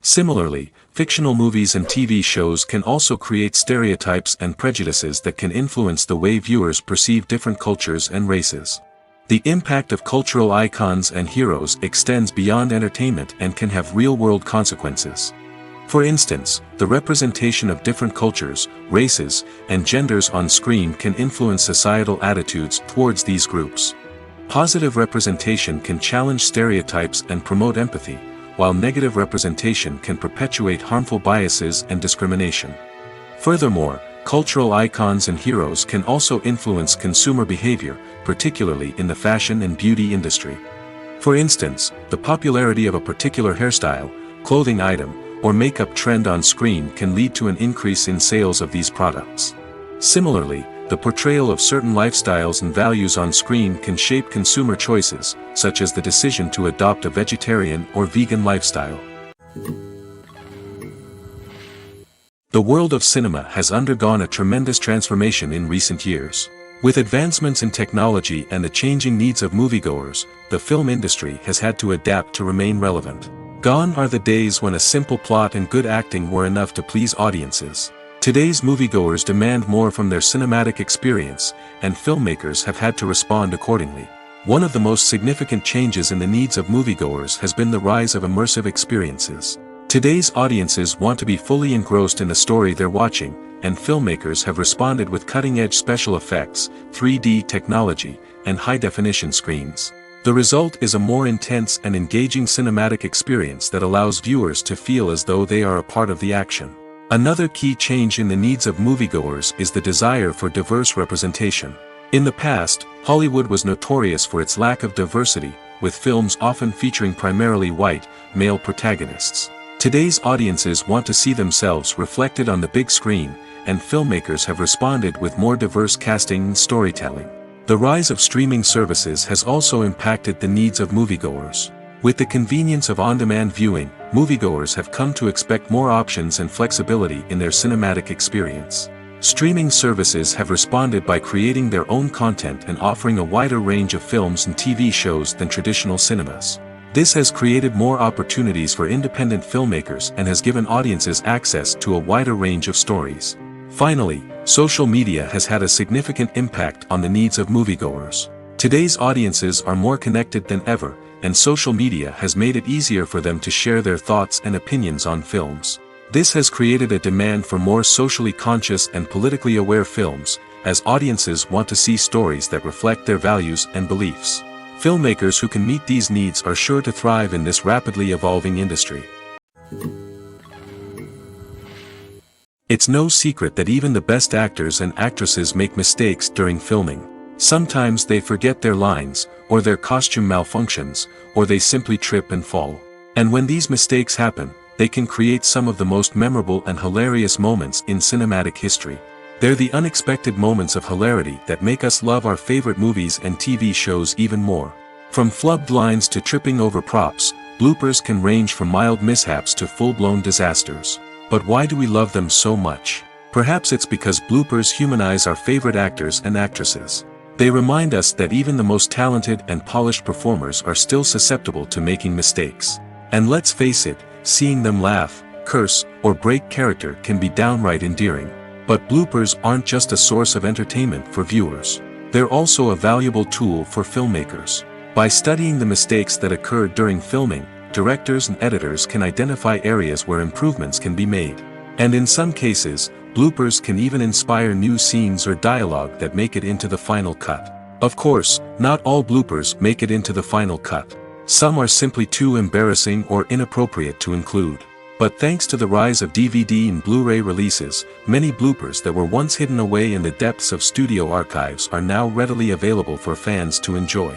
S2: Similarly, fictional movies and TV shows can also create stereotypes and prejudices that can influence the way viewers perceive different cultures and races. The impact of cultural icons and heroes extends beyond entertainment and can have real-world consequences. For instance, the representation of different cultures, races, and genders on screen can influence societal attitudes towards these groups. Positive representation can challenge stereotypes and promote empathy, while negative representation can perpetuate harmful biases and discrimination. Furthermore, cultural icons and heroes can also influence consumer behavior, particularly in the fashion and beauty industry. For instance, the popularity of a particular hairstyle, clothing item, or makeup trend on screen can lead to an increase in sales of these products. Similarly, the portrayal of certain lifestyles and values on screen can shape consumer choices, such as the decision to adopt a vegetarian or vegan lifestyle. The world of cinema has undergone a tremendous transformation in recent years. With advancements in technology and the changing needs of moviegoers, the film industry has had to adapt to remain relevant. Gone are the days when a simple plot and good acting were enough to please audiences. Today's moviegoers demand more from their cinematic experience, and filmmakers have had to respond accordingly. One of the most significant changes in the needs of moviegoers has been the rise of immersive experiences. Today's audiences want to be fully engrossed in the story they're watching, and filmmakers have responded with cutting-edge special effects, 3D technology, and high-definition screens. The result is a more intense and engaging cinematic experience that allows viewers to feel as though they are a part of the action. Another key change in the needs of moviegoers is the desire for diverse representation. In the past, Hollywood was notorious for its lack of diversity, with films often featuring primarily white, male protagonists. Today's audiences want to see themselves reflected on the big screen, and filmmakers have responded with more diverse casting and storytelling. The rise of streaming services has also impacted the needs of moviegoers. With the convenience of on-demand viewing, moviegoers have come to expect more options and flexibility in their cinematic experience. Streaming services have responded by creating their own content and offering a wider range of films and TV shows than traditional cinemas. This has created more opportunities for independent filmmakers and has given audiences access to a wider range of stories. Finally, social media has had a significant impact on the needs of moviegoers. Today's audiences are more connected than ever, and social media has made it easier for them to share their thoughts and opinions on films. This has created a demand for more socially conscious and politically aware films, as audiences want to see stories that reflect their values and beliefs. Filmmakers who can meet these needs are sure to thrive in this rapidly evolving industry. It's no secret that even the best actors and actresses make mistakes during filming. Sometimes they forget their lines, or their costume malfunctions, or they simply trip and fall. And when these mistakes happen, they can create some of the most memorable and hilarious moments in cinematic history. They're the unexpected moments of hilarity that make us love our favorite movies and TV shows even more. From flubbed lines to tripping over props, bloopers can range from mild mishaps to full-blown disasters. But why do we love them so much? Perhaps it's because bloopers humanize our favorite actors and actresses. They remind us that even the most talented and polished performers are still susceptible to making mistakes. And let's face it, seeing them laugh, curse, or break character can be downright endearing. But bloopers aren't just a source of entertainment for viewers. They're also a valuable tool for filmmakers. By studying the mistakes that occurred during filming, directors and editors can identify areas where improvements can be made. And in some cases, bloopers can even inspire new scenes or dialogue that make it into the final cut. Of course, not all bloopers make it into the final cut. Some are simply too embarrassing or inappropriate to include. But thanks to the rise of DVD and Blu-ray releases, many bloopers that were once hidden away in the depths of studio archives are now readily available for fans to enjoy.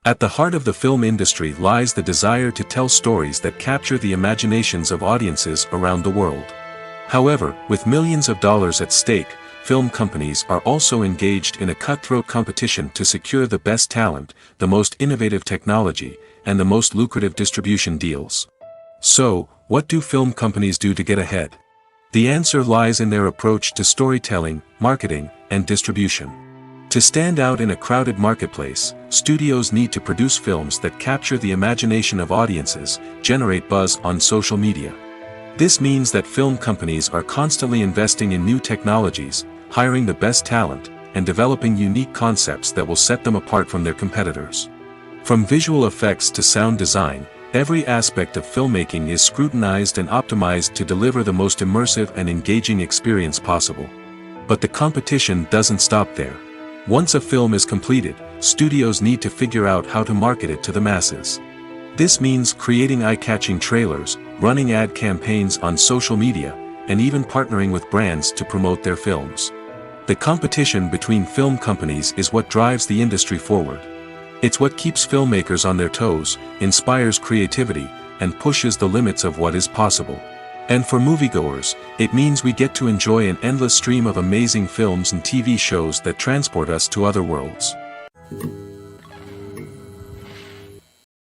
S2: At the heart of the film industry lies the desire to tell stories that capture the imaginations of audiences around the world. However, with millions of dollars at stake, film companies are also engaged in a cutthroat competition to secure the best talent, the most innovative technology, and the most lucrative distribution deals. So, what do film companies do to get ahead? The answer lies in their approach to storytelling, marketing, and distribution. To stand out in a crowded marketplace, studios need to produce films that capture the imagination of audiences, generate buzz on social media. This means that film companies are constantly investing in new technologies, hiring the best talent, and developing unique concepts that will set them apart from their competitors. From visual effects to sound design, every aspect of filmmaking is scrutinized and optimized to deliver the most immersive and engaging experience possible. But the competition doesn't stop there. Once a film is completed, studios need to figure out how to market it to the masses. This means creating eye-catching trailers, running ad campaigns on social media, and even partnering with brands to promote their films. The competition between film companies is what drives the industry forward. It's what keeps filmmakers on their toes, inspires creativity, and pushes the limits of what is possible. And for moviegoers, it means we get to enjoy an endless stream of amazing films and TV shows that transport us to other worlds.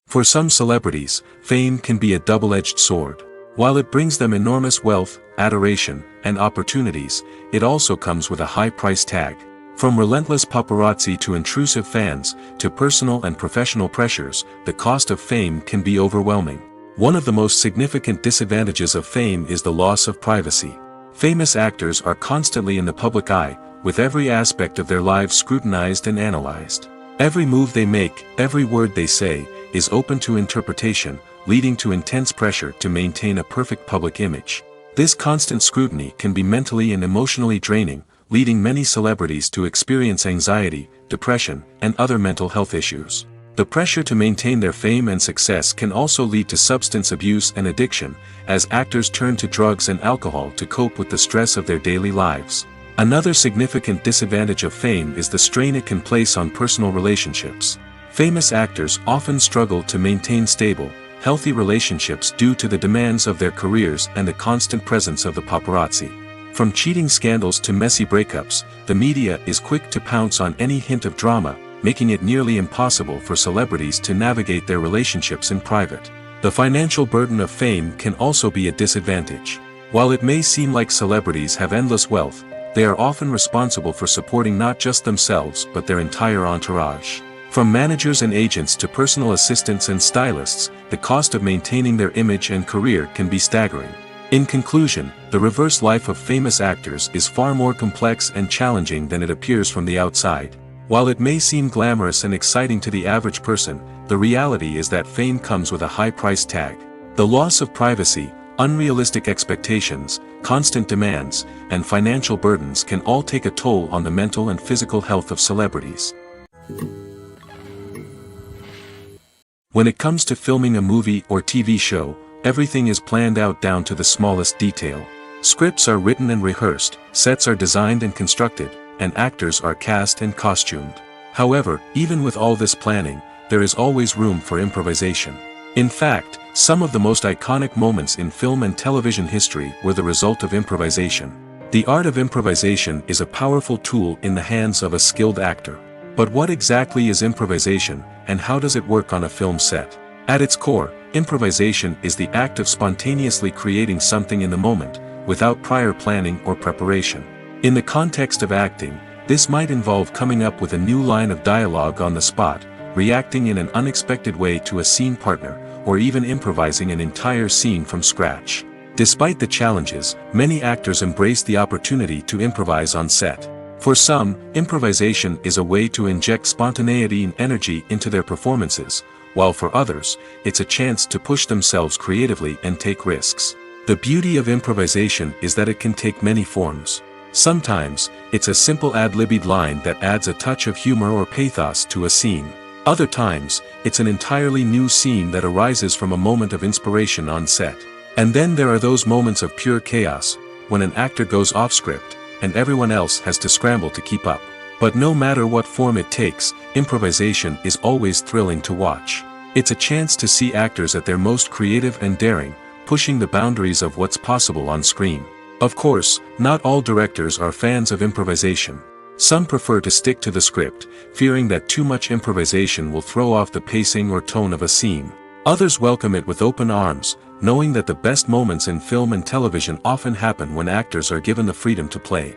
S2: For some celebrities, fame can be a double-edged sword. While it brings them enormous wealth, adoration, and opportunities, it also comes with a high price tag. From relentless paparazzi to intrusive fans, to personal and professional pressures, the cost of fame can be overwhelming. One of the most significant disadvantages of fame is the loss of privacy. Famous actors are constantly in the public eye, with every aspect of their lives scrutinized and analyzed. Every move they make, every word they say, is open to interpretation, leading to intense pressure to maintain a perfect public image. This constant scrutiny can be mentally and emotionally draining, leading many celebrities to experience anxiety, depression, and other mental health issues. The pressure to maintain their fame and success can also lead to substance abuse and addiction, as actors turn to drugs and alcohol to cope with the stress of their daily lives. Another significant disadvantage of fame is the strain it can place on personal relationships. Famous actors often struggle to maintain stable, healthy relationships due to the demands of their careers and the constant presence of the paparazzi. From cheating scandals to messy breakups, the media is quick to pounce on any hint of drama, making it nearly impossible for celebrities to navigate their relationships in private. The financial burden of fame can also be a disadvantage. While it may seem like celebrities have endless wealth, they are often responsible for supporting not just themselves but their entire entourage. From managers and agents to personal assistants and stylists, the cost of maintaining their image and career can be staggering. In conclusion, the reverse life of famous actors is far more complex and challenging than it appears from the outside. While it may seem glamorous and exciting to the average person, the reality is that fame comes with a high price tag. The loss of privacy, unrealistic expectations, constant demands, and financial burdens can all take a toll on the mental and physical health of celebrities. When it comes to filming a movie or TV show, everything is planned out down to the smallest detail. Scripts are written and rehearsed, sets are designed and constructed, and actors are cast and costumed. However, even with all this planning, there is always room for improvisation. In fact, some of the most iconic moments in film and television history were the result of improvisation. The art of improvisation is a powerful tool in the hands of a skilled actor. But what exactly is improvisation, and how does it work on a film set? At its core, improvisation is the act of spontaneously creating something in the moment, without prior planning or preparation. In the context of acting, this might involve coming up with a new line of dialogue on the spot, reacting in an unexpected way to a scene partner, or even improvising an entire scene from scratch. Despite the challenges, many actors embrace the opportunity to improvise on set. For some, improvisation is a way to inject spontaneity and energy into their performances, while for others, it's a chance to push themselves creatively and take risks. The beauty of improvisation is that it can take many forms. Sometimes, it's a simple ad-libbed line that adds a touch of humor or pathos to a scene. Other times, it's an entirely new scene that arises from a moment of inspiration on set. And then there are those moments of pure chaos, when an actor goes off script, and everyone else has to scramble to keep up. But no matter what form it takes, improvisation is always thrilling to watch. It's a chance to see actors at their most creative and daring, pushing the boundaries of what's possible on screen. Of course, not all directors are fans of improvisation. Some prefer to stick to the script, fearing that too much improvisation will throw off the pacing or tone of a scene. Others welcome it with open arms, knowing that the best moments in film and television often happen when actors are given the freedom to play.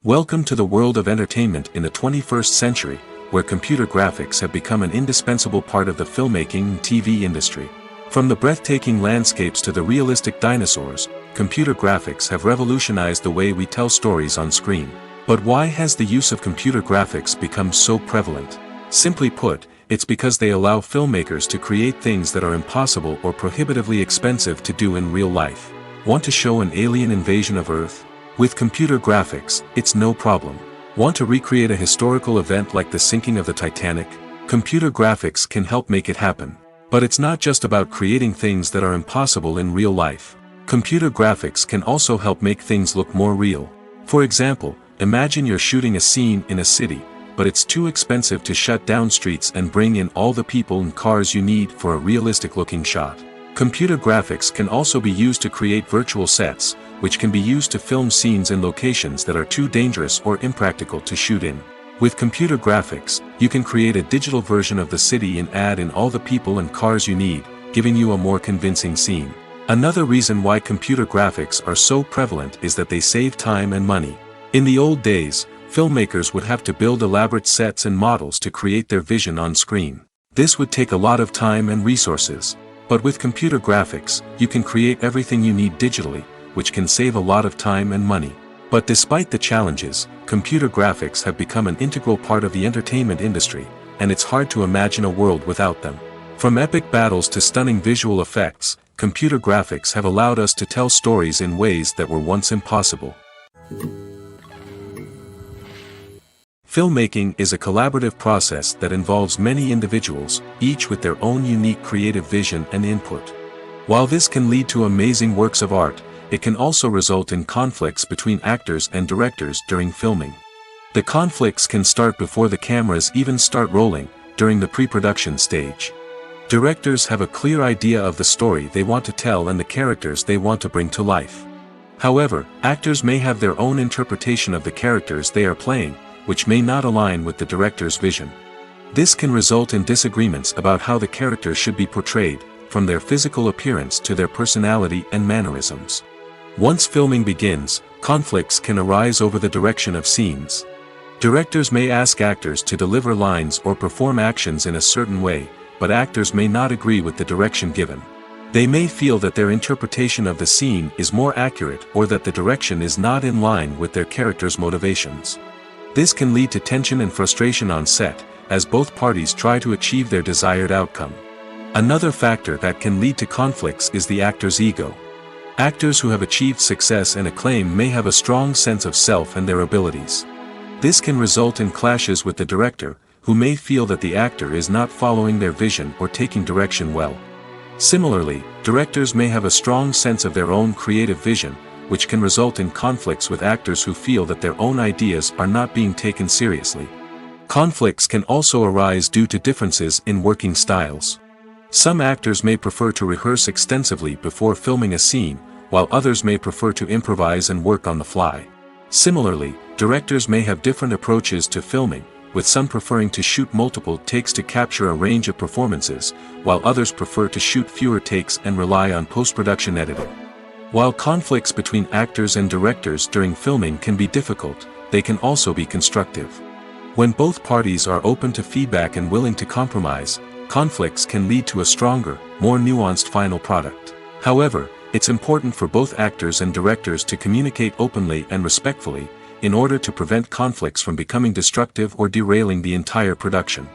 S2: Welcome to the world of entertainment in the 21st century, where computer graphics have become an indispensable part of the filmmaking and TV industry. From the breathtaking landscapes to the realistic dinosaurs, computer graphics have revolutionized the way we tell stories on screen. But why has the use of computer graphics become so prevalent? Simply put, it's because they allow filmmakers to create things that are impossible or prohibitively expensive to do in real life. Want to show an alien invasion of Earth? With computer graphics, it's no problem. Want to recreate a historical event like the sinking of the Titanic? Computer graphics can help make it happen. But it's not just about creating things that are impossible in real life. Computer graphics can also help make things look more real. For example, imagine you're shooting a scene in a city, but it's too expensive to shut down streets and bring in all the people and cars you need for a realistic-looking shot. Computer graphics can also be used to create virtual sets, which can be used to film scenes in locations that are too dangerous or impractical to shoot in. With computer graphics, you can create a digital version of the city and add in all the people and cars you need, giving you a more convincing scene. Another reason why computer graphics are so prevalent is that they save time and money. In the old days, filmmakers would have to build elaborate sets and models to create their vision on screen. This would take a lot of time and resources. But with computer graphics, you can create everything you need digitally, which can save a lot of time and money. But despite the challenges, computer graphics have become an integral part of the entertainment industry, and it's hard to imagine a world without them. From epic battles to stunning visual effects, computer graphics have allowed us to tell stories in ways that were once impossible. Filmmaking is a collaborative process that involves many individuals, each with their own unique creative vision and input. While this can lead to amazing works of art, it can also result in conflicts between actors and directors during filming. The conflicts can start before the cameras even start rolling, during the pre-production stage. Directors have a clear idea of the story they want to tell and the characters they want to bring to life. However, actors may have their own interpretation of the characters they are playing, which may not align with the director's vision. This can result in disagreements about how the characters should be portrayed, from their physical appearance to their personality and mannerisms. Once filming begins, conflicts can arise over the direction of scenes. Directors may ask actors to deliver lines or perform actions in a certain way, but actors may not agree with the direction given. They may feel that their interpretation of the scene is more accurate or that the direction is not in line with their character's motivations. This can lead to tension and frustration on set, as both parties try to achieve their desired outcome. Another factor that can lead to conflicts is the actor's ego. Actors who have achieved success and acclaim may have a strong sense of self and their abilities. This can result in clashes with the director, who may feel that the actor is not following their vision or taking direction well. Similarly, directors may have a strong sense of their own creative vision, which can result in conflicts with actors who feel that their own ideas are not being taken seriously. Conflicts can also arise due to differences in working styles. Some actors may prefer to rehearse extensively before filming a scene, while others may prefer to improvise and work on the fly. Similarly, directors may have different approaches to filming, with some preferring to shoot multiple takes to capture a range of performances, while others prefer to shoot fewer takes and rely on post-production editing. While conflicts between actors and directors during filming can be difficult, they can also be constructive. When both parties are open to feedback and willing to compromise, conflicts can lead to a stronger, more nuanced final product. However, it's important for both actors and directors to communicate openly and respectfully, in order to prevent conflicts from becoming destructive or derailing the entire production.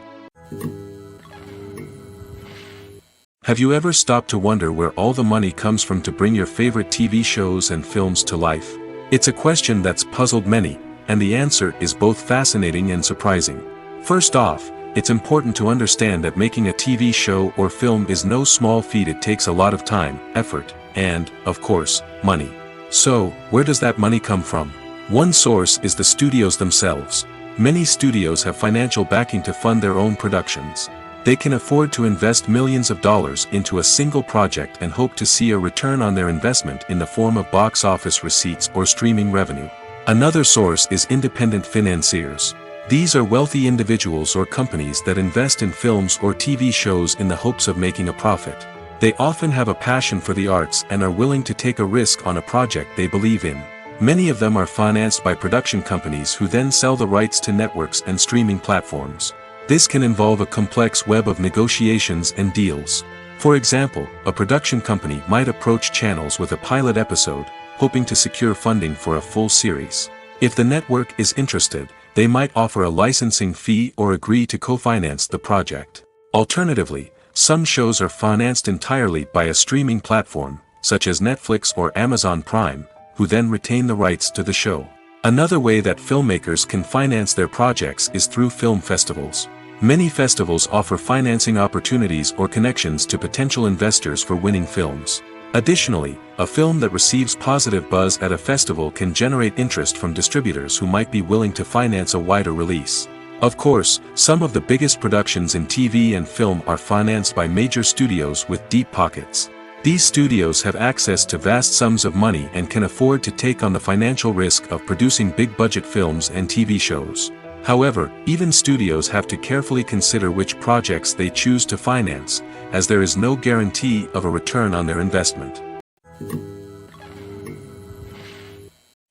S2: Have you ever stopped to wonder where all the money comes from to bring your favorite TV shows and films to life? It's a question that's puzzled many, And the answer is both fascinating and surprising. First off, it's important to understand that making a TV show or film is no small feat. It takes a lot of time, effort, and, of course, money. So, where does that money come from? One source is the studios themselves. Many studios have financial backing to fund their own productions. They can afford to invest millions of dollars into a single project and hope to see a return on their investment in the form of box office receipts or streaming revenue. Another source is independent financiers. These are wealthy individuals or companies that invest in films or TV shows in the hopes of making a profit. They often have a passion for the arts and are willing to take a risk on a project they believe in. Many of them are financed by production companies who then sell the rights to networks and streaming platforms. This can involve a complex web of negotiations and deals. For example, a production company might approach channels with a pilot episode, hoping to secure funding for a full series. If the network is interested, they might offer a licensing fee or agree to co-finance the project. Alternatively, some shows are financed entirely by a streaming platform, such as Netflix or Amazon Prime, who then retain the rights to the show. Another way that filmmakers can finance their projects is through film festivals. Many festivals offer financing opportunities or connections to potential investors for winning films. Additionally, a film that receives positive buzz at a festival can generate interest from distributors who might be willing to finance a wider release. Of course, some of the biggest productions in TV and film are financed by major studios with deep pockets. These studios have access to vast sums of money and can afford to take on the financial risk of producing big-budget films and TV shows. However, even studios have to carefully consider which projects they choose to finance, as there is no guarantee of a return on their investment.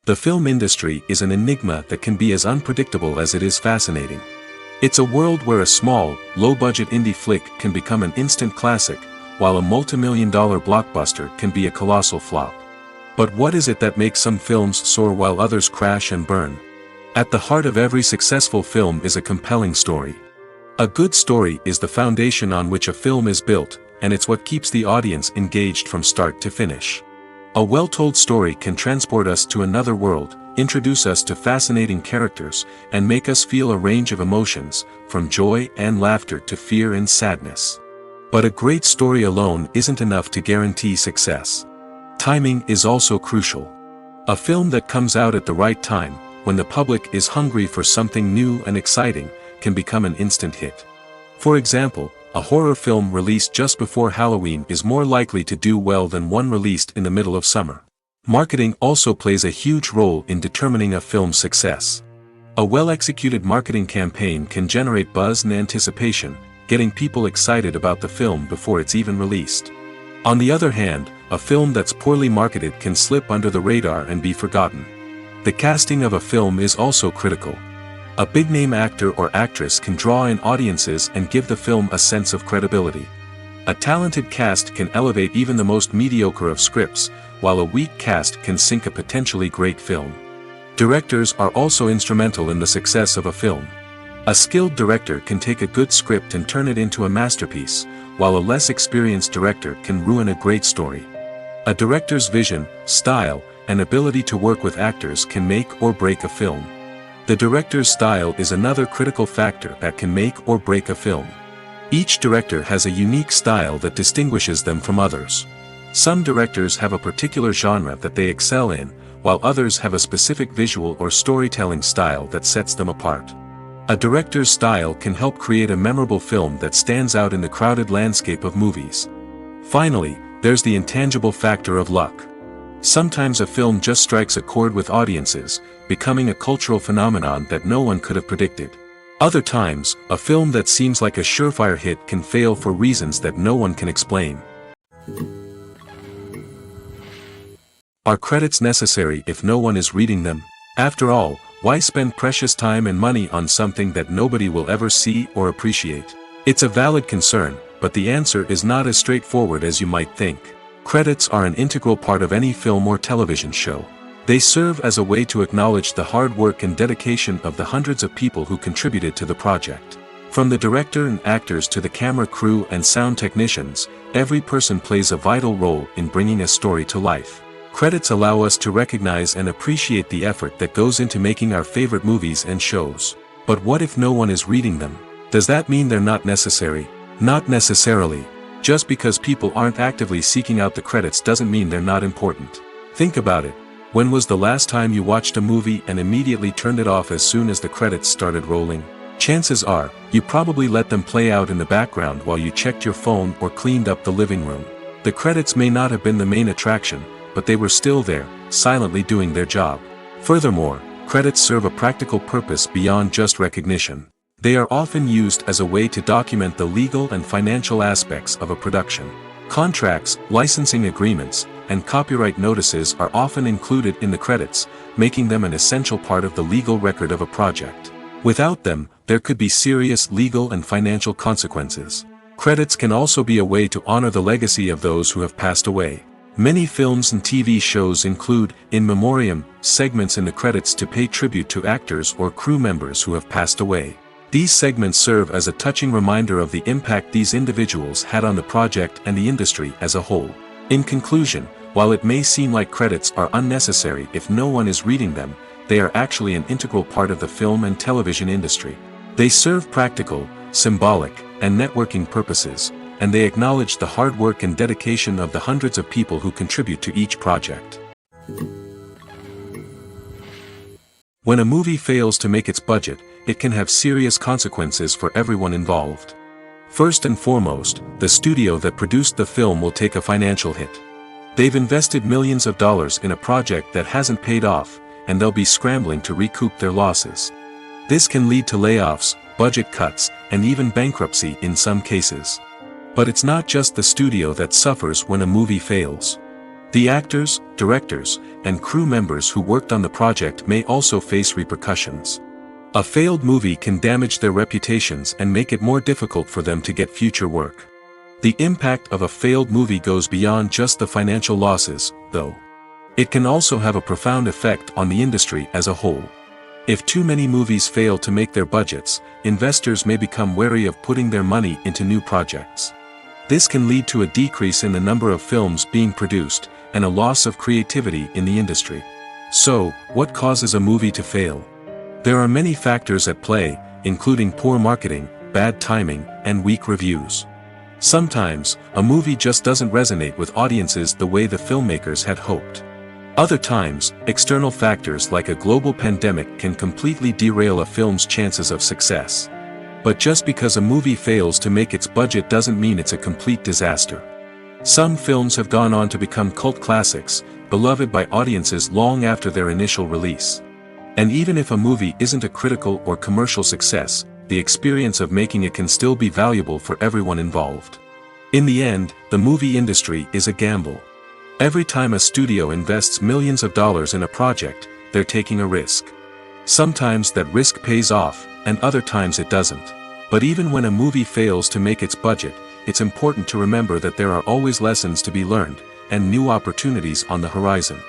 S2: The film industry is an enigma that can be as unpredictable as it is fascinating. It's a world where a small, low-budget indie flick can become an instant classic, while a multi-million-dollar blockbuster can be a colossal flop. But what is it that makes some films soar while others crash and burn? At the heart of every successful film is a compelling story. A good story is the foundation on which a film is built, and it's what keeps the audience engaged from start to finish. A well-told story can transport us to another world, introduce us to fascinating characters, and make us feel a range of emotions, from joy and laughter to fear and sadness. But a great story alone isn't enough to guarantee success. Timing is also crucial. A film that comes out at the right time, when the public is hungry for something new and exciting, can become an instant hit. For example, a horror film released just before Halloween is more likely to do well than one released in the middle of summer. Marketing also plays a huge role in determining a film's success. A well-executed marketing campaign can generate buzz and anticipation, getting people excited about the film before it's even released. On the other hand, a film that's poorly marketed can slip under the radar and be forgotten. The casting of a film is also critical. A big-name actor or actress can draw in audiences and give the film a sense of credibility. A talented cast can elevate even the most mediocre of scripts, while a weak cast can sink a potentially great film. Directors are also instrumental in the success of a film. A skilled director can take a good script and turn it into a masterpiece, while a less experienced director can ruin a great story. A director's vision, style, and ability to work with actors can make or break a film. The director's style is another critical factor that can make or break a film. Each director has a unique style that distinguishes them from others. Some directors have a particular genre that they excel in, while others have a specific visual or storytelling style that sets them apart. A director's style can help create a memorable film that stands out in the crowded landscape of movies. Finally, there's the intangible factor of luck. Sometimes a film just strikes a chord with audiences, becoming a cultural phenomenon that no one could have predicted. Other times, a film that seems like a surefire hit can fail for reasons that no one can explain. Are credits necessary if no one is reading them? After all, why spend precious time and money on something that nobody will ever see or appreciate? It's a valid concern, but the answer is not as straightforward as you might think. Credits are an integral part of any film or television show. They serve as a way to acknowledge the hard work and dedication of the hundreds of people who contributed to the project. From the director and actors to the camera crew and sound technicians, every person plays a vital role in bringing a story to life. Credits allow us to recognize and appreciate the effort that goes into making our favorite movies and shows. But what if no one is reading them? Does that mean they're not necessary? Not necessarily. Just because people aren't actively seeking out the credits doesn't mean they're not important. Think about it. When was the last time you watched a movie and immediately turned it off as soon as the credits started rolling? Chances are, you probably let them play out in the background while you checked your phone or cleaned up the living room. The credits may not have been the main attraction, but they were still there, silently doing their job. Furthermore, credits serve a practical purpose beyond just recognition. They are often used as a way to document the legal and financial aspects of a production. Contracts, licensing agreements, and copyright notices are often included in the credits, making them an essential part of the legal record of a project. Without them, there could be serious legal and financial consequences. Credits can also be a way to honor the legacy of those who have passed away. Many films and TV shows include, in memoriam, segments in the credits to pay tribute to actors or crew members who have passed away. These segments serve as a touching reminder of the impact these individuals had on the project and the industry as a whole. In conclusion, while it may seem like credits are unnecessary if no one is reading them, they are actually an integral part of the film and television industry. They serve practical, symbolic, and networking purposes, and they acknowledge the hard work and dedication of the hundreds of people who contribute to each project. When a movie fails to make its budget, it can have serious consequences for everyone involved. First and foremost, the studio that produced the film will take a financial hit. They've invested millions of dollars in a project that hasn't paid off, and they'll be scrambling to recoup their losses. This can lead to layoffs, budget cuts, and even bankruptcy in some cases. But it's not just the studio that suffers when a movie fails. The actors, directors, and crew members who worked on the project may also face repercussions. A failed movie can damage their reputations and make it more difficult for them to get future work. The impact of a failed movie goes beyond just the financial losses, though. It can also have a profound effect on the industry as a whole. If too many movies fail to make their budgets, investors may become wary of putting their money into new projects. This can lead to a decrease in the number of films being produced, and a loss of creativity in the industry. So, what causes a movie to fail? There are many factors at play, including poor marketing, bad timing, and weak reviews. Sometimes, a movie just doesn't resonate with audiences the way the filmmakers had hoped. Other times, external factors like a global pandemic can completely derail a film's chances of success. But just because a movie fails to make its budget doesn't mean it's a complete disaster. Some films have gone on to become cult classics, beloved by audiences long after their initial release. And even if a movie isn't a critical or commercial success, the experience of making it can still be valuable for everyone involved. In the end, the movie industry is a gamble. Every time a studio invests millions of dollars in a project, they're taking a risk. Sometimes that risk pays off, and other times it doesn't. But even when a movie fails to make its budget, it's important to remember that there are always lessons to be learned, and new opportunities on the horizon.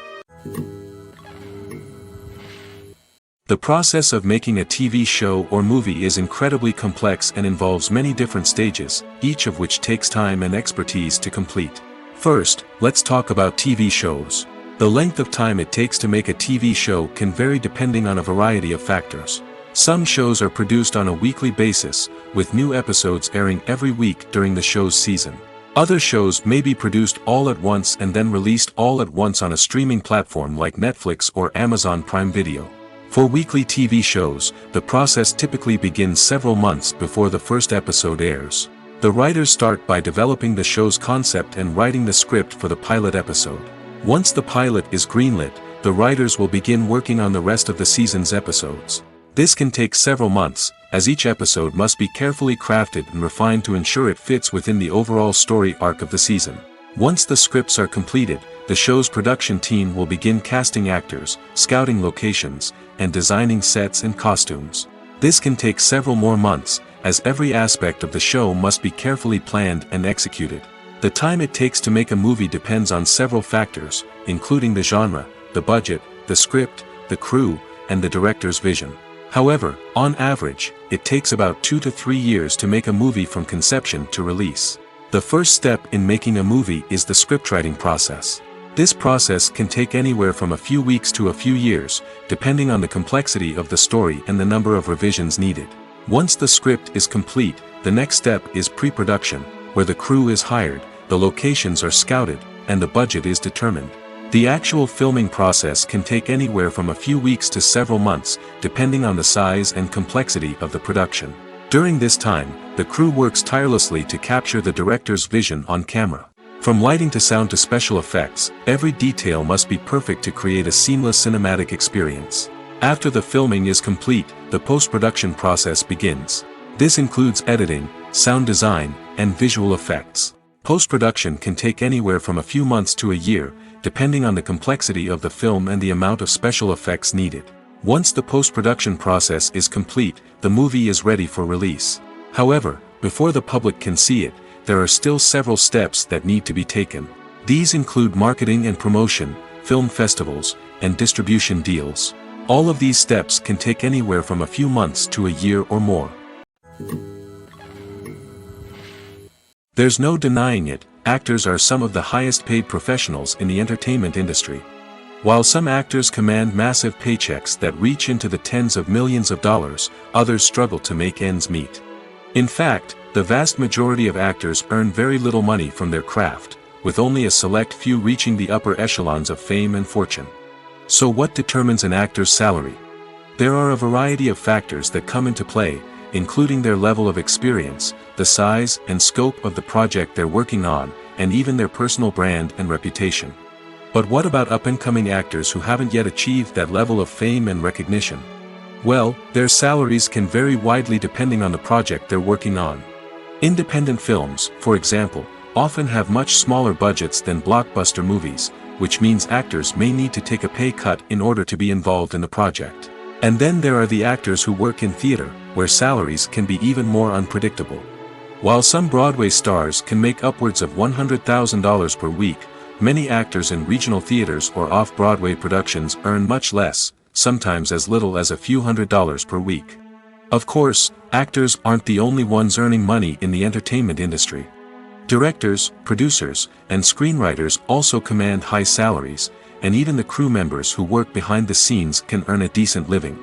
S2: The process of making a TV show or movie is incredibly complex and involves many different stages, each of which takes time and expertise to complete. First, let's talk about TV shows. The length of time it takes to make a TV show can vary depending on a variety of factors. Some shows are produced on a weekly basis, with new episodes airing every week during the show's season. Other shows may be produced all at once and then released all at once on a streaming platform like Netflix or Amazon Prime Video. For weekly TV shows, the process typically begins several months before the first episode airs. The writers start by developing the show's concept and writing the script for the pilot episode. Once the pilot is greenlit, the writers will begin working on the rest of the season's episodes. This can take several months, as each episode must be carefully crafted and refined to ensure it fits within the overall story arc of the season. Once the scripts are completed, the show's production team will begin casting actors, scouting locations, and designing sets and costumes. This can take several more months, as every aspect of the show must be carefully planned and executed. The time it takes to make a movie depends on several factors, including the genre, the budget, the script, the crew, and the director's vision. However, on average, it takes about 2 to 3 years to make a movie from conception to release. The first step in making a movie is the scriptwriting process. This process can take anywhere from a few weeks to a few years, depending on the complexity of the story and the number of revisions needed. Once the script is complete, the next step is pre-production, where the crew is hired, the locations are scouted, and the budget is determined. The actual filming process can take anywhere from a few weeks to several months, depending on the size and complexity of the production. During this time, the crew works tirelessly to capture the director's vision on camera. From lighting to sound to special effects, every detail must be perfect to create a seamless cinematic experience. After the filming is complete, the post-production process begins. This includes editing, sound design, and visual effects. Post-production can take anywhere from a few months to a year, depending on the complexity of the film and the amount of special effects needed. Once the post-production process is complete, the movie is ready for release. However, before the public can see it, there are still several steps that need to be taken. These include marketing and promotion, film festivals, and distribution deals. All of these steps can take anywhere from a few months to a year or more. There's no denying it, actors are some of the highest paid professionals in the entertainment industry. While some actors command massive paychecks that reach into the tens of millions of dollars, others struggle to make ends meet. In fact, the vast majority of actors earn very little money from their craft, with only a select few reaching the upper echelons of fame and fortune. So what determines an actor's salary? There are a variety of factors that come into play, including their level of experience, the size and scope of the project they're working on, and even their personal brand and reputation. But what about up-and-coming actors who haven't yet achieved that level of fame and recognition? Well, their salaries can vary widely depending on the project they're working on. Independent films, for example, often have much smaller budgets than blockbuster movies, which means actors may need to take a pay cut in order to be involved in the project. And then there are the actors who work in theater, where salaries can be even more unpredictable. While some Broadway stars can make upwards of $100,000 per week, many actors in regional theaters or off-Broadway productions earn much less, sometimes as little as a few $100s per week. Of course, actors aren't the only ones earning money in the entertainment industry. Directors, producers, and screenwriters also command high salaries, and even the crew members who work behind the scenes can earn a decent living.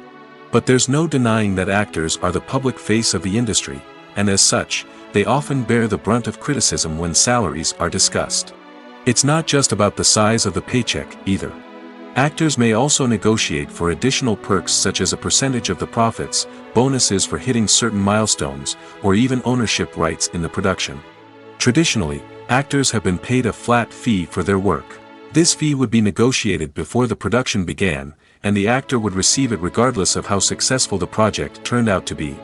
S2: But there's no denying that actors are the public face of the industry, and as such, they often bear the brunt of criticism when salaries are discussed. It's not just about the size of the paycheck, either. Actors may also negotiate for additional perks such as a percentage of the profits, bonuses for hitting certain milestones, or even ownership rights in the production. Traditionally, actors have been paid a flat fee for their work. This fee would be negotiated before the production began, and the actor would receive it regardless of how successful the project turned out to be.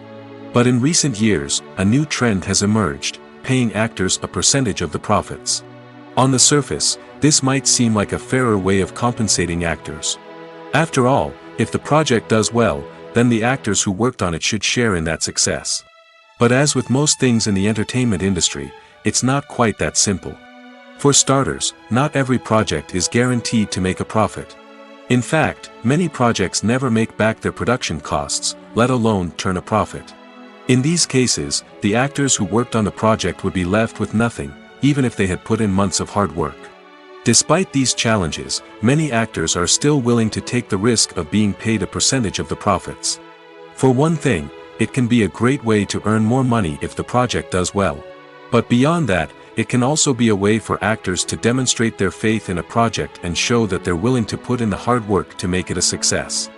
S2: But in recent years, a new trend has emerged, paying actors a percentage of the profits. On the surface, this might seem like a fairer way of compensating actors. After all, if the project does well, then the actors who worked on it should share in that success. But as with most things in the entertainment industry, it's not quite that simple. For starters, not every project is guaranteed to make a profit. In fact, many projects never make back their production costs, let alone turn a profit. In these cases, the actors who worked on the project would be left with nothing, even if they had put in months of hard work. Despite these challenges, many actors are still willing to take the risk of being paid a percentage of the profits. For one thing, it can be a great way to earn more money if the project does well. But beyond that, it can also be a way for actors to demonstrate their faith in a project and show that they're willing to put in the hard work to make it a success.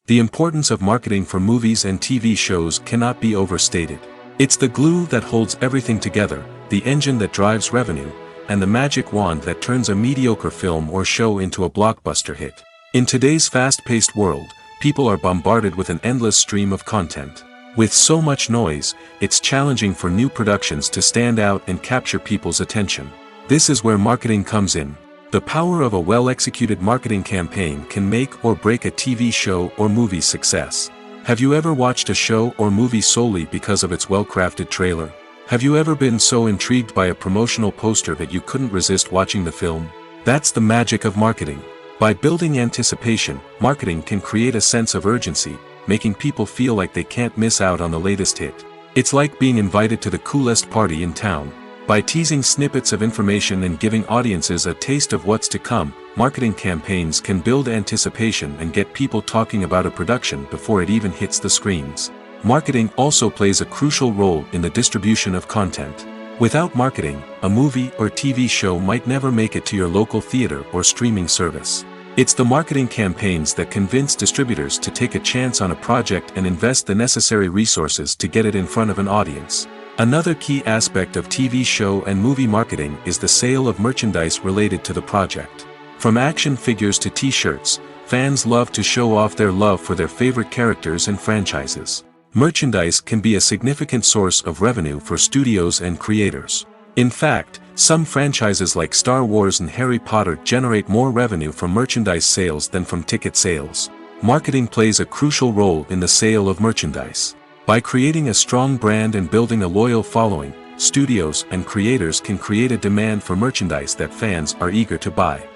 S2: The importance of marketing for movies and TV shows cannot be overstated. It's the glue that holds everything together, the engine that drives revenue, and the magic wand that turns a mediocre film or show into a blockbuster hit. In today's fast-paced world, people are bombarded with an endless stream of content. With so much noise, it's challenging for new productions to stand out and capture people's attention. This is where marketing comes in. The power of a well-executed marketing campaign can make or break a TV show or movie's success. Have you ever watched a show or movie solely because of its well-crafted trailer? Have you ever been so intrigued by a promotional poster that you couldn't resist watching the film? That's the magic of marketing. By building anticipation, marketing can create a sense of urgency, making people feel like they can't miss out on the latest hit. It's like being invited to the coolest party in town. By teasing snippets of information and giving audiences a taste of what's to come, marketing campaigns can build anticipation and get people talking about a production before it even hits the screens. Marketing also plays a crucial role in the distribution of content. Without marketing, a movie or TV show might never make it to your local theater or streaming service. It's the marketing campaigns that convince distributors to take a chance on a project and invest the necessary resources to get it in front of an audience. Another key aspect of TV show and movie marketing is the sale of merchandise related to the project. From action figures to t-shirts, fans love to show off their love for their favorite characters and franchises. Merchandise can be a significant source of revenue for studios and creators. In fact, some franchises like Star Wars and Harry Potter generate more revenue from merchandise sales than from ticket sales. Marketing plays a crucial role in the sale of merchandise. By creating a strong brand and building a loyal following, studios and creators can create a demand for merchandise that fans are eager to buy.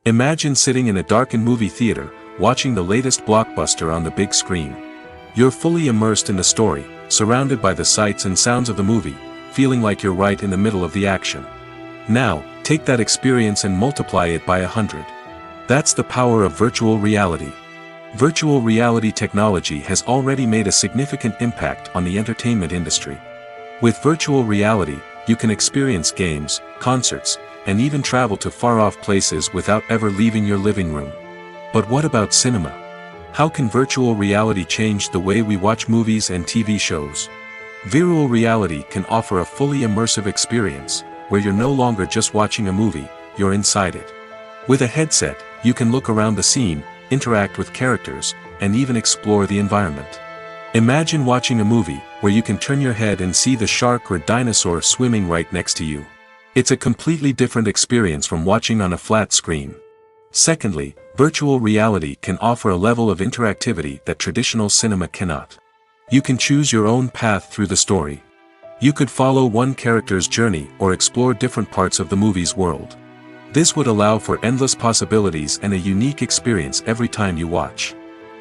S2: Imagine sitting in a darkened movie theater, watching the latest blockbuster on the big screen. You're fully immersed in the story, surrounded by the sights and sounds of the movie, feeling like you're right in the middle of the action. Now, take that experience and multiply it by 100. That's the power of virtual reality. Virtual reality technology has already made a significant impact on the entertainment industry. With virtual reality, you can experience games, concerts, and even travel to far-off places without ever leaving your living room. But what about cinema? How can virtual reality change the way we watch movies and TV shows? Virtual reality can offer a fully immersive experience, where you're no longer just watching a movie, you're inside it. With a headset, you can look around the scene, interact with characters, and even explore the environment. Imagine watching a movie where you can turn your head and see the shark or dinosaur swimming right next to you. It's a completely different experience from watching on a flat screen. Secondly, virtual reality can offer a level of interactivity that traditional cinema cannot. You can choose your own path through the story. You could follow one character's journey or explore different parts of the movie's world. This would allow for endless possibilities and a unique experience every time you watch.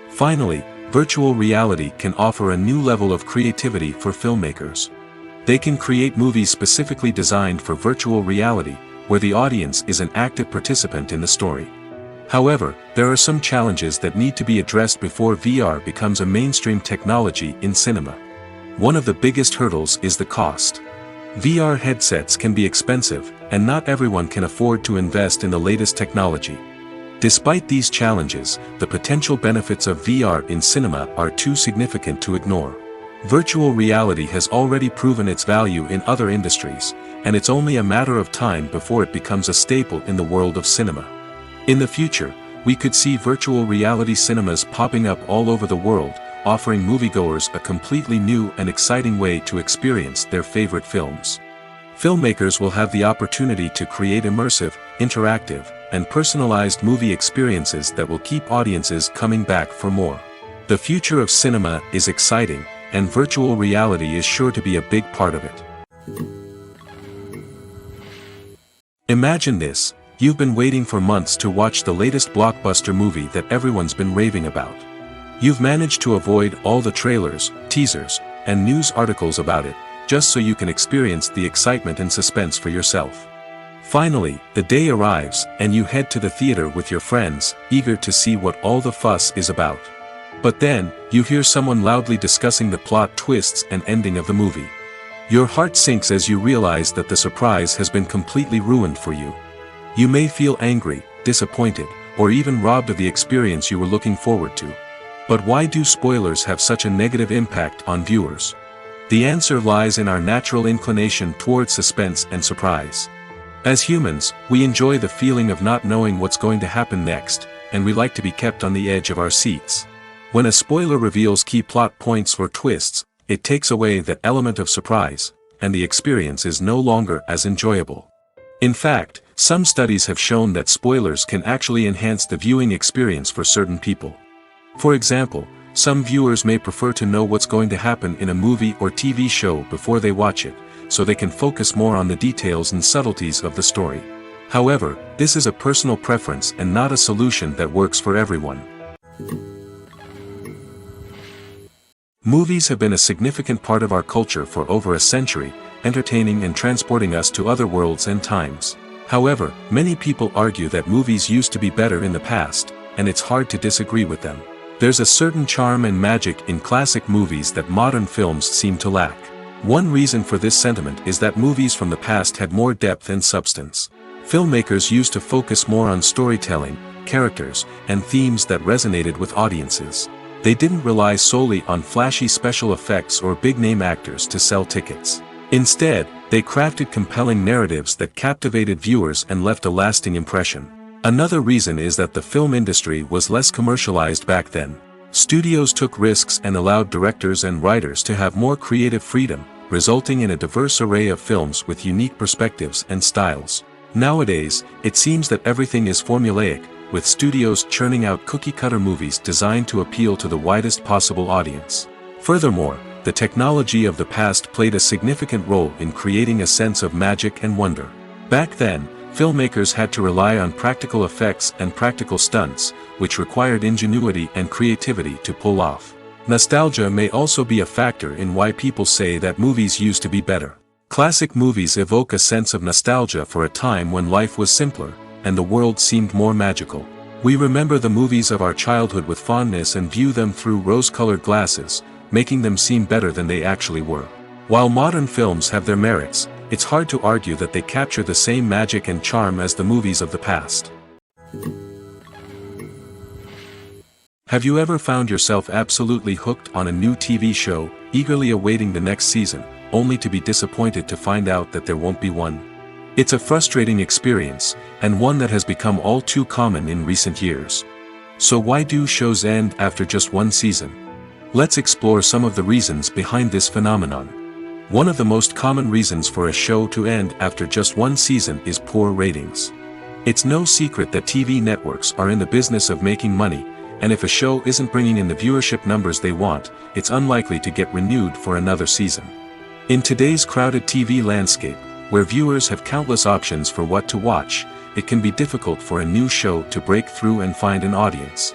S2: Finally, virtual reality can offer a new level of creativity for filmmakers. They can create movies specifically designed for virtual reality, where the audience is an active participant in the story. However, there are some challenges that need to be addressed before VR becomes a mainstream technology in cinema. One of the biggest hurdles is the cost. VR headsets can be expensive, and not everyone can afford to invest in the latest technology. Despite these challenges, the potential benefits of VR in cinema are too significant to ignore. Virtual reality has already proven its value in other industries, and it's only a matter of time before it becomes a staple in the world of cinema. In the future, we could see virtual reality cinemas popping up all over the world, offering moviegoers a completely new and exciting way to experience their favorite films. Filmmakers will have the opportunity to create immersive, interactive, and personalized movie experiences that will keep audiences coming back for more. The future of cinema is exciting, and virtual reality is sure to be a big part of it. Imagine this. You've been waiting for months to watch the latest blockbuster movie that everyone's been raving about. You've managed to avoid all the trailers, teasers, and news articles about it, just so you can experience the excitement and suspense for yourself. Finally, the day arrives, and you head to the theater with your friends, eager to see what all the fuss is about. But then, you hear someone loudly discussing the plot twists and ending of the movie. Your heart sinks as you realize that the surprise has been completely ruined for you. You may feel angry, disappointed, or even robbed of the experience you were looking forward to. But why do spoilers have such a negative impact on viewers? The answer lies in our natural inclination towards suspense and surprise. As humans, we enjoy the feeling of not knowing what's going to happen next, and we like to be kept on the edge of our seats. When a spoiler reveals key plot points or twists, it takes away that element of surprise, and the experience is no longer as enjoyable. In fact, some studies have shown that spoilers can actually enhance the viewing experience for certain people. For example, some viewers may prefer to know what's going to happen in a movie or TV show before they watch it, so they can focus more on the details and subtleties of the story. However, this is a personal preference and not a solution that works for everyone. Movies have been a significant part of our culture for over a century, entertaining and transporting us to other worlds and times. However, many people argue that movies used to be better in the past, and it's hard to disagree with them. There's a certain charm and magic in classic movies that modern films seem to lack. One reason for this sentiment is that movies from the past had more depth and substance. Filmmakers used to focus more on storytelling, characters, and themes that resonated with audiences. They didn't rely solely on flashy special effects or big-name actors to sell tickets. Instead, they crafted compelling narratives that captivated viewers and left a lasting impression. Another reason is that the film industry was less commercialized back then. Studios took risks and allowed directors and writers to have more creative freedom, resulting in a diverse array of films with unique perspectives and styles. Nowadays, it seems that everything is formulaic, with studios churning out cookie-cutter movies designed to appeal to the widest possible audience. Furthermore, the technology of the past played a significant role in creating a sense of magic and wonder. Back then, filmmakers had to rely on practical effects and practical stunts, which required ingenuity and creativity to pull off. Nostalgia may also be a factor in why people say that movies used to be better. Classic movies evoke a sense of nostalgia for a time when life was simpler, and the world seemed more magical. We remember the movies of our childhood with fondness and view them through rose-colored glasses, making them seem better than they actually were. While modern films have their merits, it's hard to argue that they capture the same magic and charm as the movies of the past. Have you ever found yourself absolutely hooked on a new TV show, eagerly awaiting the next season, only to be disappointed to find out that there won't be one? It's a frustrating experience, and one that has become all too common in recent years. So why do shows end after just one season? Let's explore some of the reasons behind this phenomenon. One of the most common reasons for a show to end after just one season is poor ratings. It's no secret that TV networks are in the business of making money, and if a show isn't bringing in the viewership numbers they want, it's unlikely to get renewed for another season. In today's crowded TV landscape, where viewers have countless options for what to watch, it can be difficult for a new show to break through and find an audience.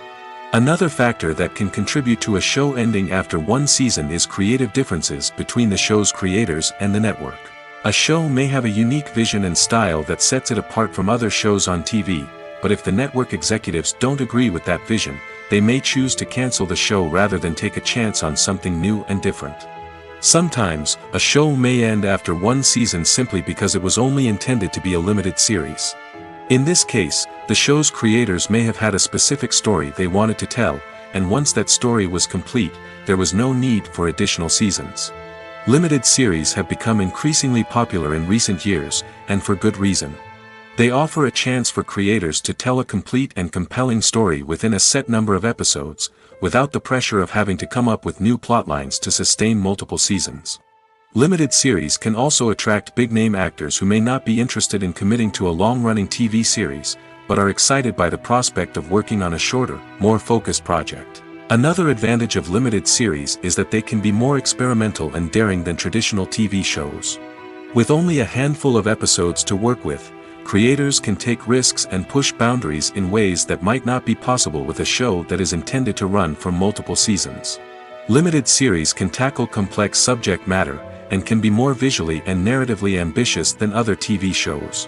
S2: Another factor that can contribute to a show ending after one season is creative differences between the show's creators and the network. A show may have a unique vision and style that sets it apart from other shows on TV, but if the network executives don't agree with that vision, they may choose to cancel the show rather than take a chance on something new and different. Sometimes, a show may end after one season simply because it was only intended to be a limited series. In this case, the show's creators may have had a specific story they wanted to tell, and once that story was complete, there was no need for additional seasons. Limited series have become increasingly popular in recent years, and for good reason. They offer a chance for creators to tell a complete and compelling story within a set number of episodes, without the pressure of having to come up with new plotlines to sustain multiple seasons. Limited series can also attract big-name actors who may not be interested in committing to a long-running TV series, but are excited by the prospect of working on a shorter, more focused project. Another advantage of limited series is that they can be more experimental and daring than traditional TV shows. With only a handful of episodes to work with, creators can take risks and push boundaries in ways that might not be possible with a show that is intended to run for multiple seasons. Limited series can tackle complex subject matter, and can be more visually and narratively ambitious than other TV shows.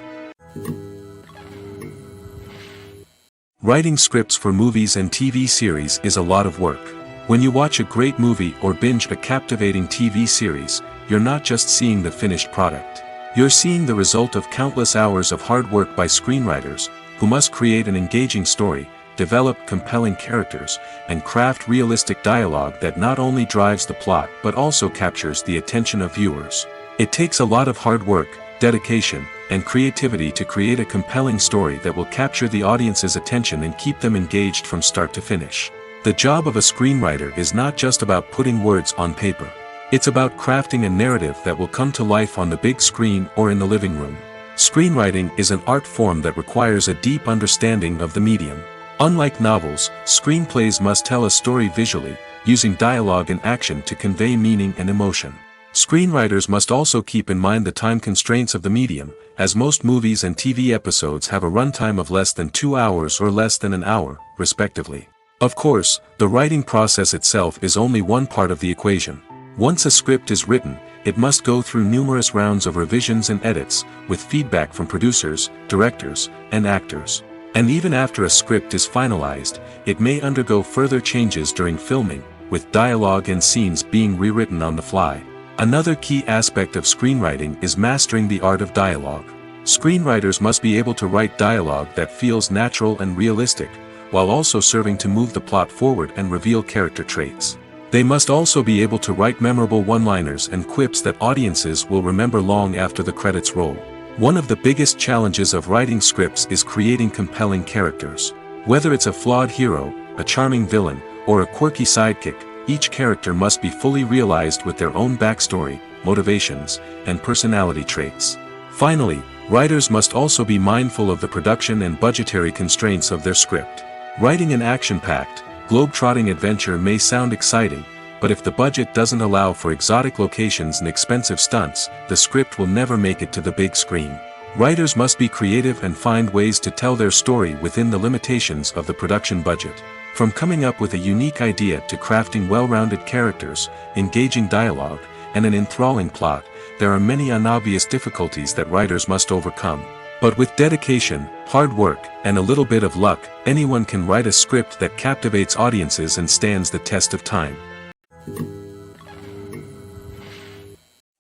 S2: Writing scripts for movies and TV series is a lot of work. When you watch a great movie or binge a captivating TV series, you're not just seeing the finished product. You're seeing the result of countless hours of hard work by screenwriters, who must create an engaging story, develop compelling characters, and craft realistic dialogue that not only drives the plot but also captures the attention of viewers. It takes a lot of hard work, dedication, and creativity to create a compelling story that will capture the audience's attention and keep them engaged from start to finish. The job of a screenwriter is not just about putting words on paper. It's about crafting a narrative that will come to life on the big screen or in the living room. Screenwriting is an art form that requires a deep understanding of the medium. Unlike novels, screenplays must tell a story visually, using dialogue and action to convey meaning and emotion. Screenwriters must also keep in mind the time constraints of the medium, as most movies and TV episodes have a runtime of less than 2 hours or less than an hour, respectively. Of course, the writing process itself is only one part of the equation. Once a script is written, it must go through numerous rounds of revisions and edits, with feedback from producers, directors, and actors. And even after a script is finalized, it may undergo further changes during filming, with dialogue and scenes being rewritten on the fly. Another key aspect of screenwriting is mastering the art of dialogue. Screenwriters must be able to write dialogue that feels natural and realistic, while also serving to move the plot forward and reveal character traits. They must also be able to write memorable one-liners and quips that audiences will remember long after the credits roll. One of the biggest challenges of writing scripts is creating compelling characters. Whether it's a flawed hero, a charming villain, or a quirky sidekick, each character must be fully realized with their own backstory, motivations, and personality traits. Finally, writers must also be mindful of the production and budgetary constraints of their script. Writing an action-packed, globe-trotting adventure may sound exciting, but if the budget doesn't allow for exotic locations and expensive stunts, the script will never make it to the big screen. Writers must be creative and find ways to tell their story within the limitations of the production budget. From coming up with a unique idea to crafting well-rounded characters, engaging dialogue, and an enthralling plot, there are many unobvious difficulties that writers must overcome. But with dedication, hard work, and a little bit of luck, anyone can write a script that captivates audiences and stands the test of time.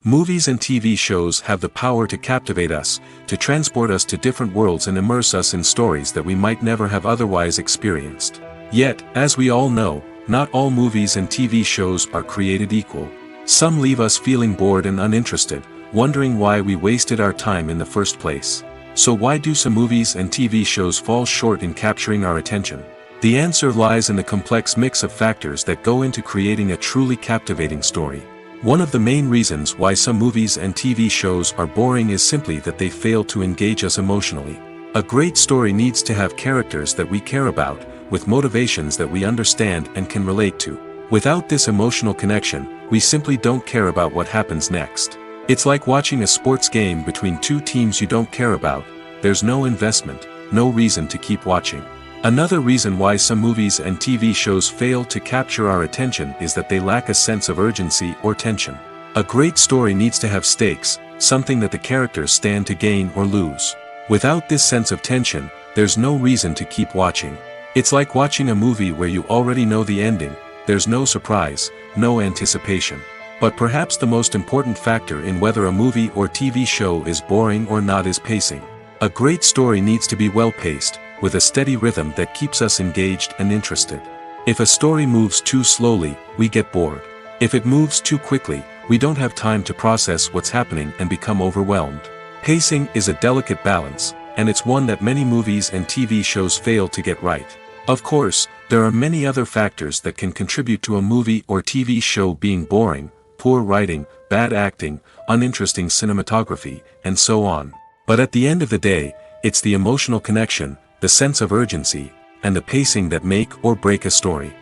S2: Movies and TV shows have the power to captivate us, to transport us to different worlds and immerse us in stories that we might never have otherwise experienced. Yet, as we all know, not all movies and TV shows are created equal. Some leave us feeling bored and uninterested, wondering why we wasted our time in the first place. So why do some movies and TV shows fall short in capturing our attention? The answer lies in the complex mix of factors that go into creating a truly captivating story. One of the main reasons why some movies and TV shows are boring is simply that they fail to engage us emotionally. A great story needs to have characters that we care about, with motivations that we understand and can relate to. Without this emotional connection, we simply don't care about what happens next. It's like watching a sports game between two teams you don't care about. There's no investment, no reason to keep watching. Another reason why some movies and TV shows fail to capture our attention is that they lack a sense of urgency or tension. A great story needs to have stakes, something that the characters stand to gain or lose. Without this sense of tension, there's no reason to keep watching. It's like watching a movie where you already know the ending. There's no surprise, no anticipation. But perhaps the most important factor in whether a movie or TV show is boring or not is pacing. A great story needs to be well-paced, with a steady rhythm that keeps us engaged and interested. If a story moves too slowly, we get bored. If it moves too quickly, we don't have time to process what's happening and become overwhelmed. Pacing is a delicate balance, and it's one that many movies and TV shows fail to get right. Of course, there are many other factors that can contribute to a movie or TV show being boring: poor writing, bad acting, uninteresting cinematography, and so on. But at the end of the day, it's the emotional connection, the sense of urgency, and the pacing that make or break a story.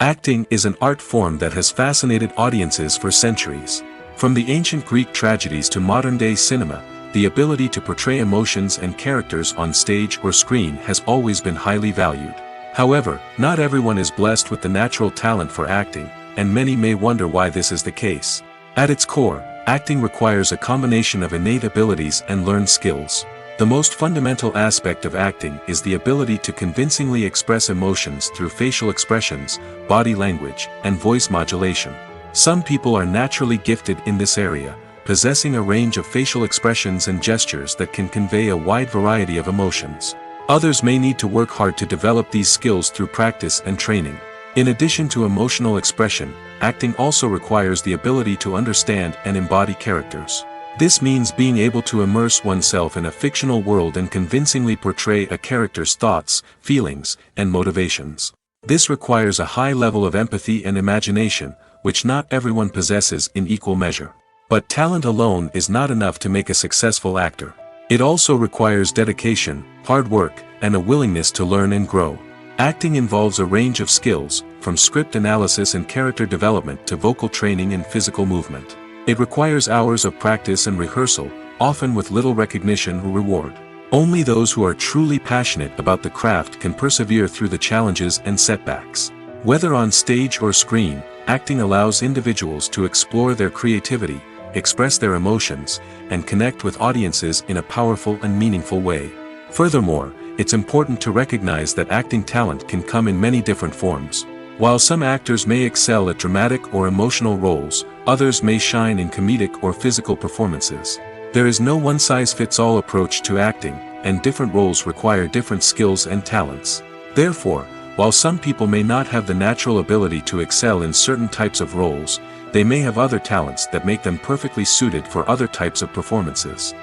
S2: Acting is an art form that has fascinated audiences for centuries. From the ancient Greek tragedies to modern-day cinema, the ability to portray emotions and characters on stage or screen has always been highly valued. However, not everyone is blessed with the natural talent for acting, and many may wonder why this is the case. At its core, acting requires a combination of innate abilities and learned skills. The most fundamental aspect of acting is the ability to convincingly express emotions through facial expressions, body language, and voice modulation. Some people are naturally gifted in this area, possessing a range of facial expressions and gestures that can convey a wide variety of emotions. Others may need to work hard to develop these skills through practice and training. In addition to emotional expression, acting also requires the ability to understand and embody characters. This means being able to immerse oneself in a fictional world and convincingly portray a character's thoughts, feelings, and motivations. This requires a high level of empathy and imagination, which not everyone possesses in equal measure. But talent alone is not enough to make a successful actor. It also requires dedication, hard work, and a willingness to learn and grow. Acting involves a range of skills, from script analysis and character development to vocal training and physical movement. It requires hours of practice and rehearsal, often with little recognition or reward. Only those who are truly passionate about the craft can persevere through the challenges and setbacks. Whether on stage or screen, acting allows individuals to explore their creativity, express their emotions, and connect with audiences in a powerful and meaningful way. Furthermore, it's important to recognize that acting talent can come in many different forms. While some actors may excel at dramatic or emotional roles, others may shine in comedic or physical performances. There is no one-size-fits-all approach to acting, and different roles require different skills and talents. Therefore, while some people may not have the natural ability to excel in certain types of roles, they may have other talents that make them perfectly suited for other types of performances.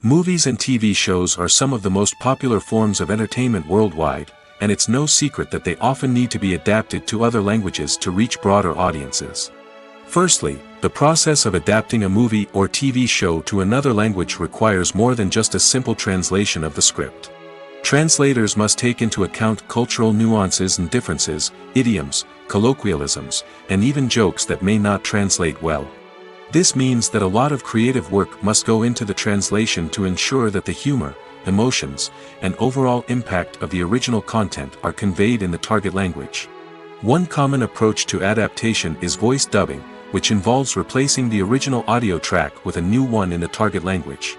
S2: Movies and TV shows are some of the most popular forms of entertainment worldwide, and it's no secret that they often need to be adapted to other languages to reach broader audiences. Firstly, the process of adapting a movie or TV show to another language requires more than just a simple translation of the script. Translators must take into account cultural nuances and differences, idioms, colloquialisms, and even jokes that may not translate well. This means that a lot of creative work must go into the translation to ensure that the humor, emotions, and overall impact of the original content are conveyed in the target language. One common approach to adaptation is voice dubbing, which involves replacing the original audio track with a new one in the target language.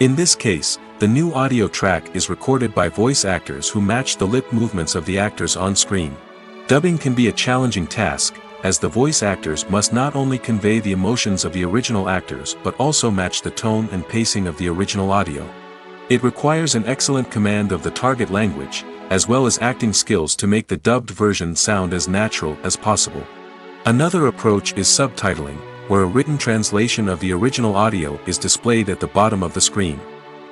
S2: In this case, the new audio track is recorded by voice actors who match the lip movements of the actors on screen. Dubbing can be a challenging task, as the voice actors must not only convey the emotions of the original actors but also match the tone and pacing of the original audio. It requires an excellent command of the target language, as well as acting skills to make the dubbed version sound as natural as possible. Another approach is subtitling, where a written translation of the original audio is displayed at the bottom of the screen.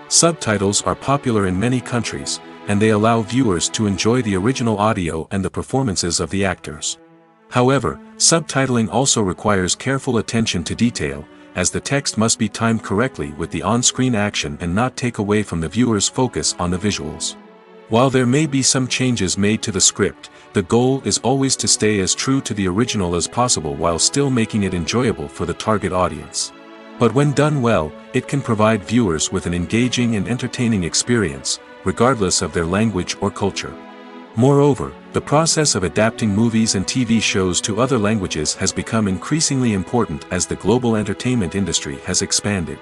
S2: Subtitles are popular in many countries, and they allow viewers to enjoy the original audio and the performances of the actors. However, subtitling also requires careful attention to detail, as the text must be timed correctly with the on-screen action and not take away from the viewer's focus on the visuals. While there may be some changes made to the script, the goal is always to stay as true to the original as possible while still making it enjoyable for the target audience. But when done well, it can provide viewers with an engaging and entertaining experience, regardless of their language or culture. Moreover, the process of adapting movies and TV shows to other languages has become increasingly important as the global entertainment industry has expanded.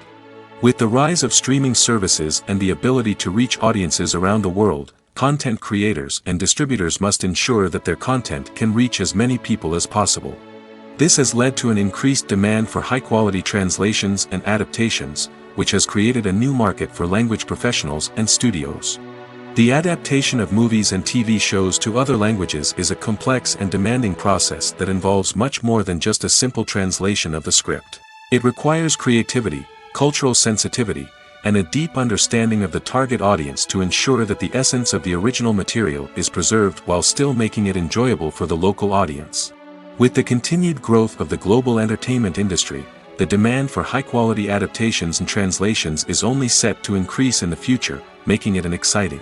S2: With the rise of streaming services and the ability to reach audiences around the world, content creators and distributors must ensure that their content can reach as many people as possible. This has led to an increased demand for high-quality translations and adaptations, which has created a new market for language professionals and studios. The adaptation of movies and TV shows to other languages is a complex and demanding process that involves much more than just a simple translation of the script. It requires creativity, cultural sensitivity, and a deep understanding of the target audience to ensure that the essence of the original material is preserved while still making it enjoyable for the local audience. With the continued growth of the global entertainment industry, the demand for high-quality adaptations and translations is only set to increase in the future, making it an exciting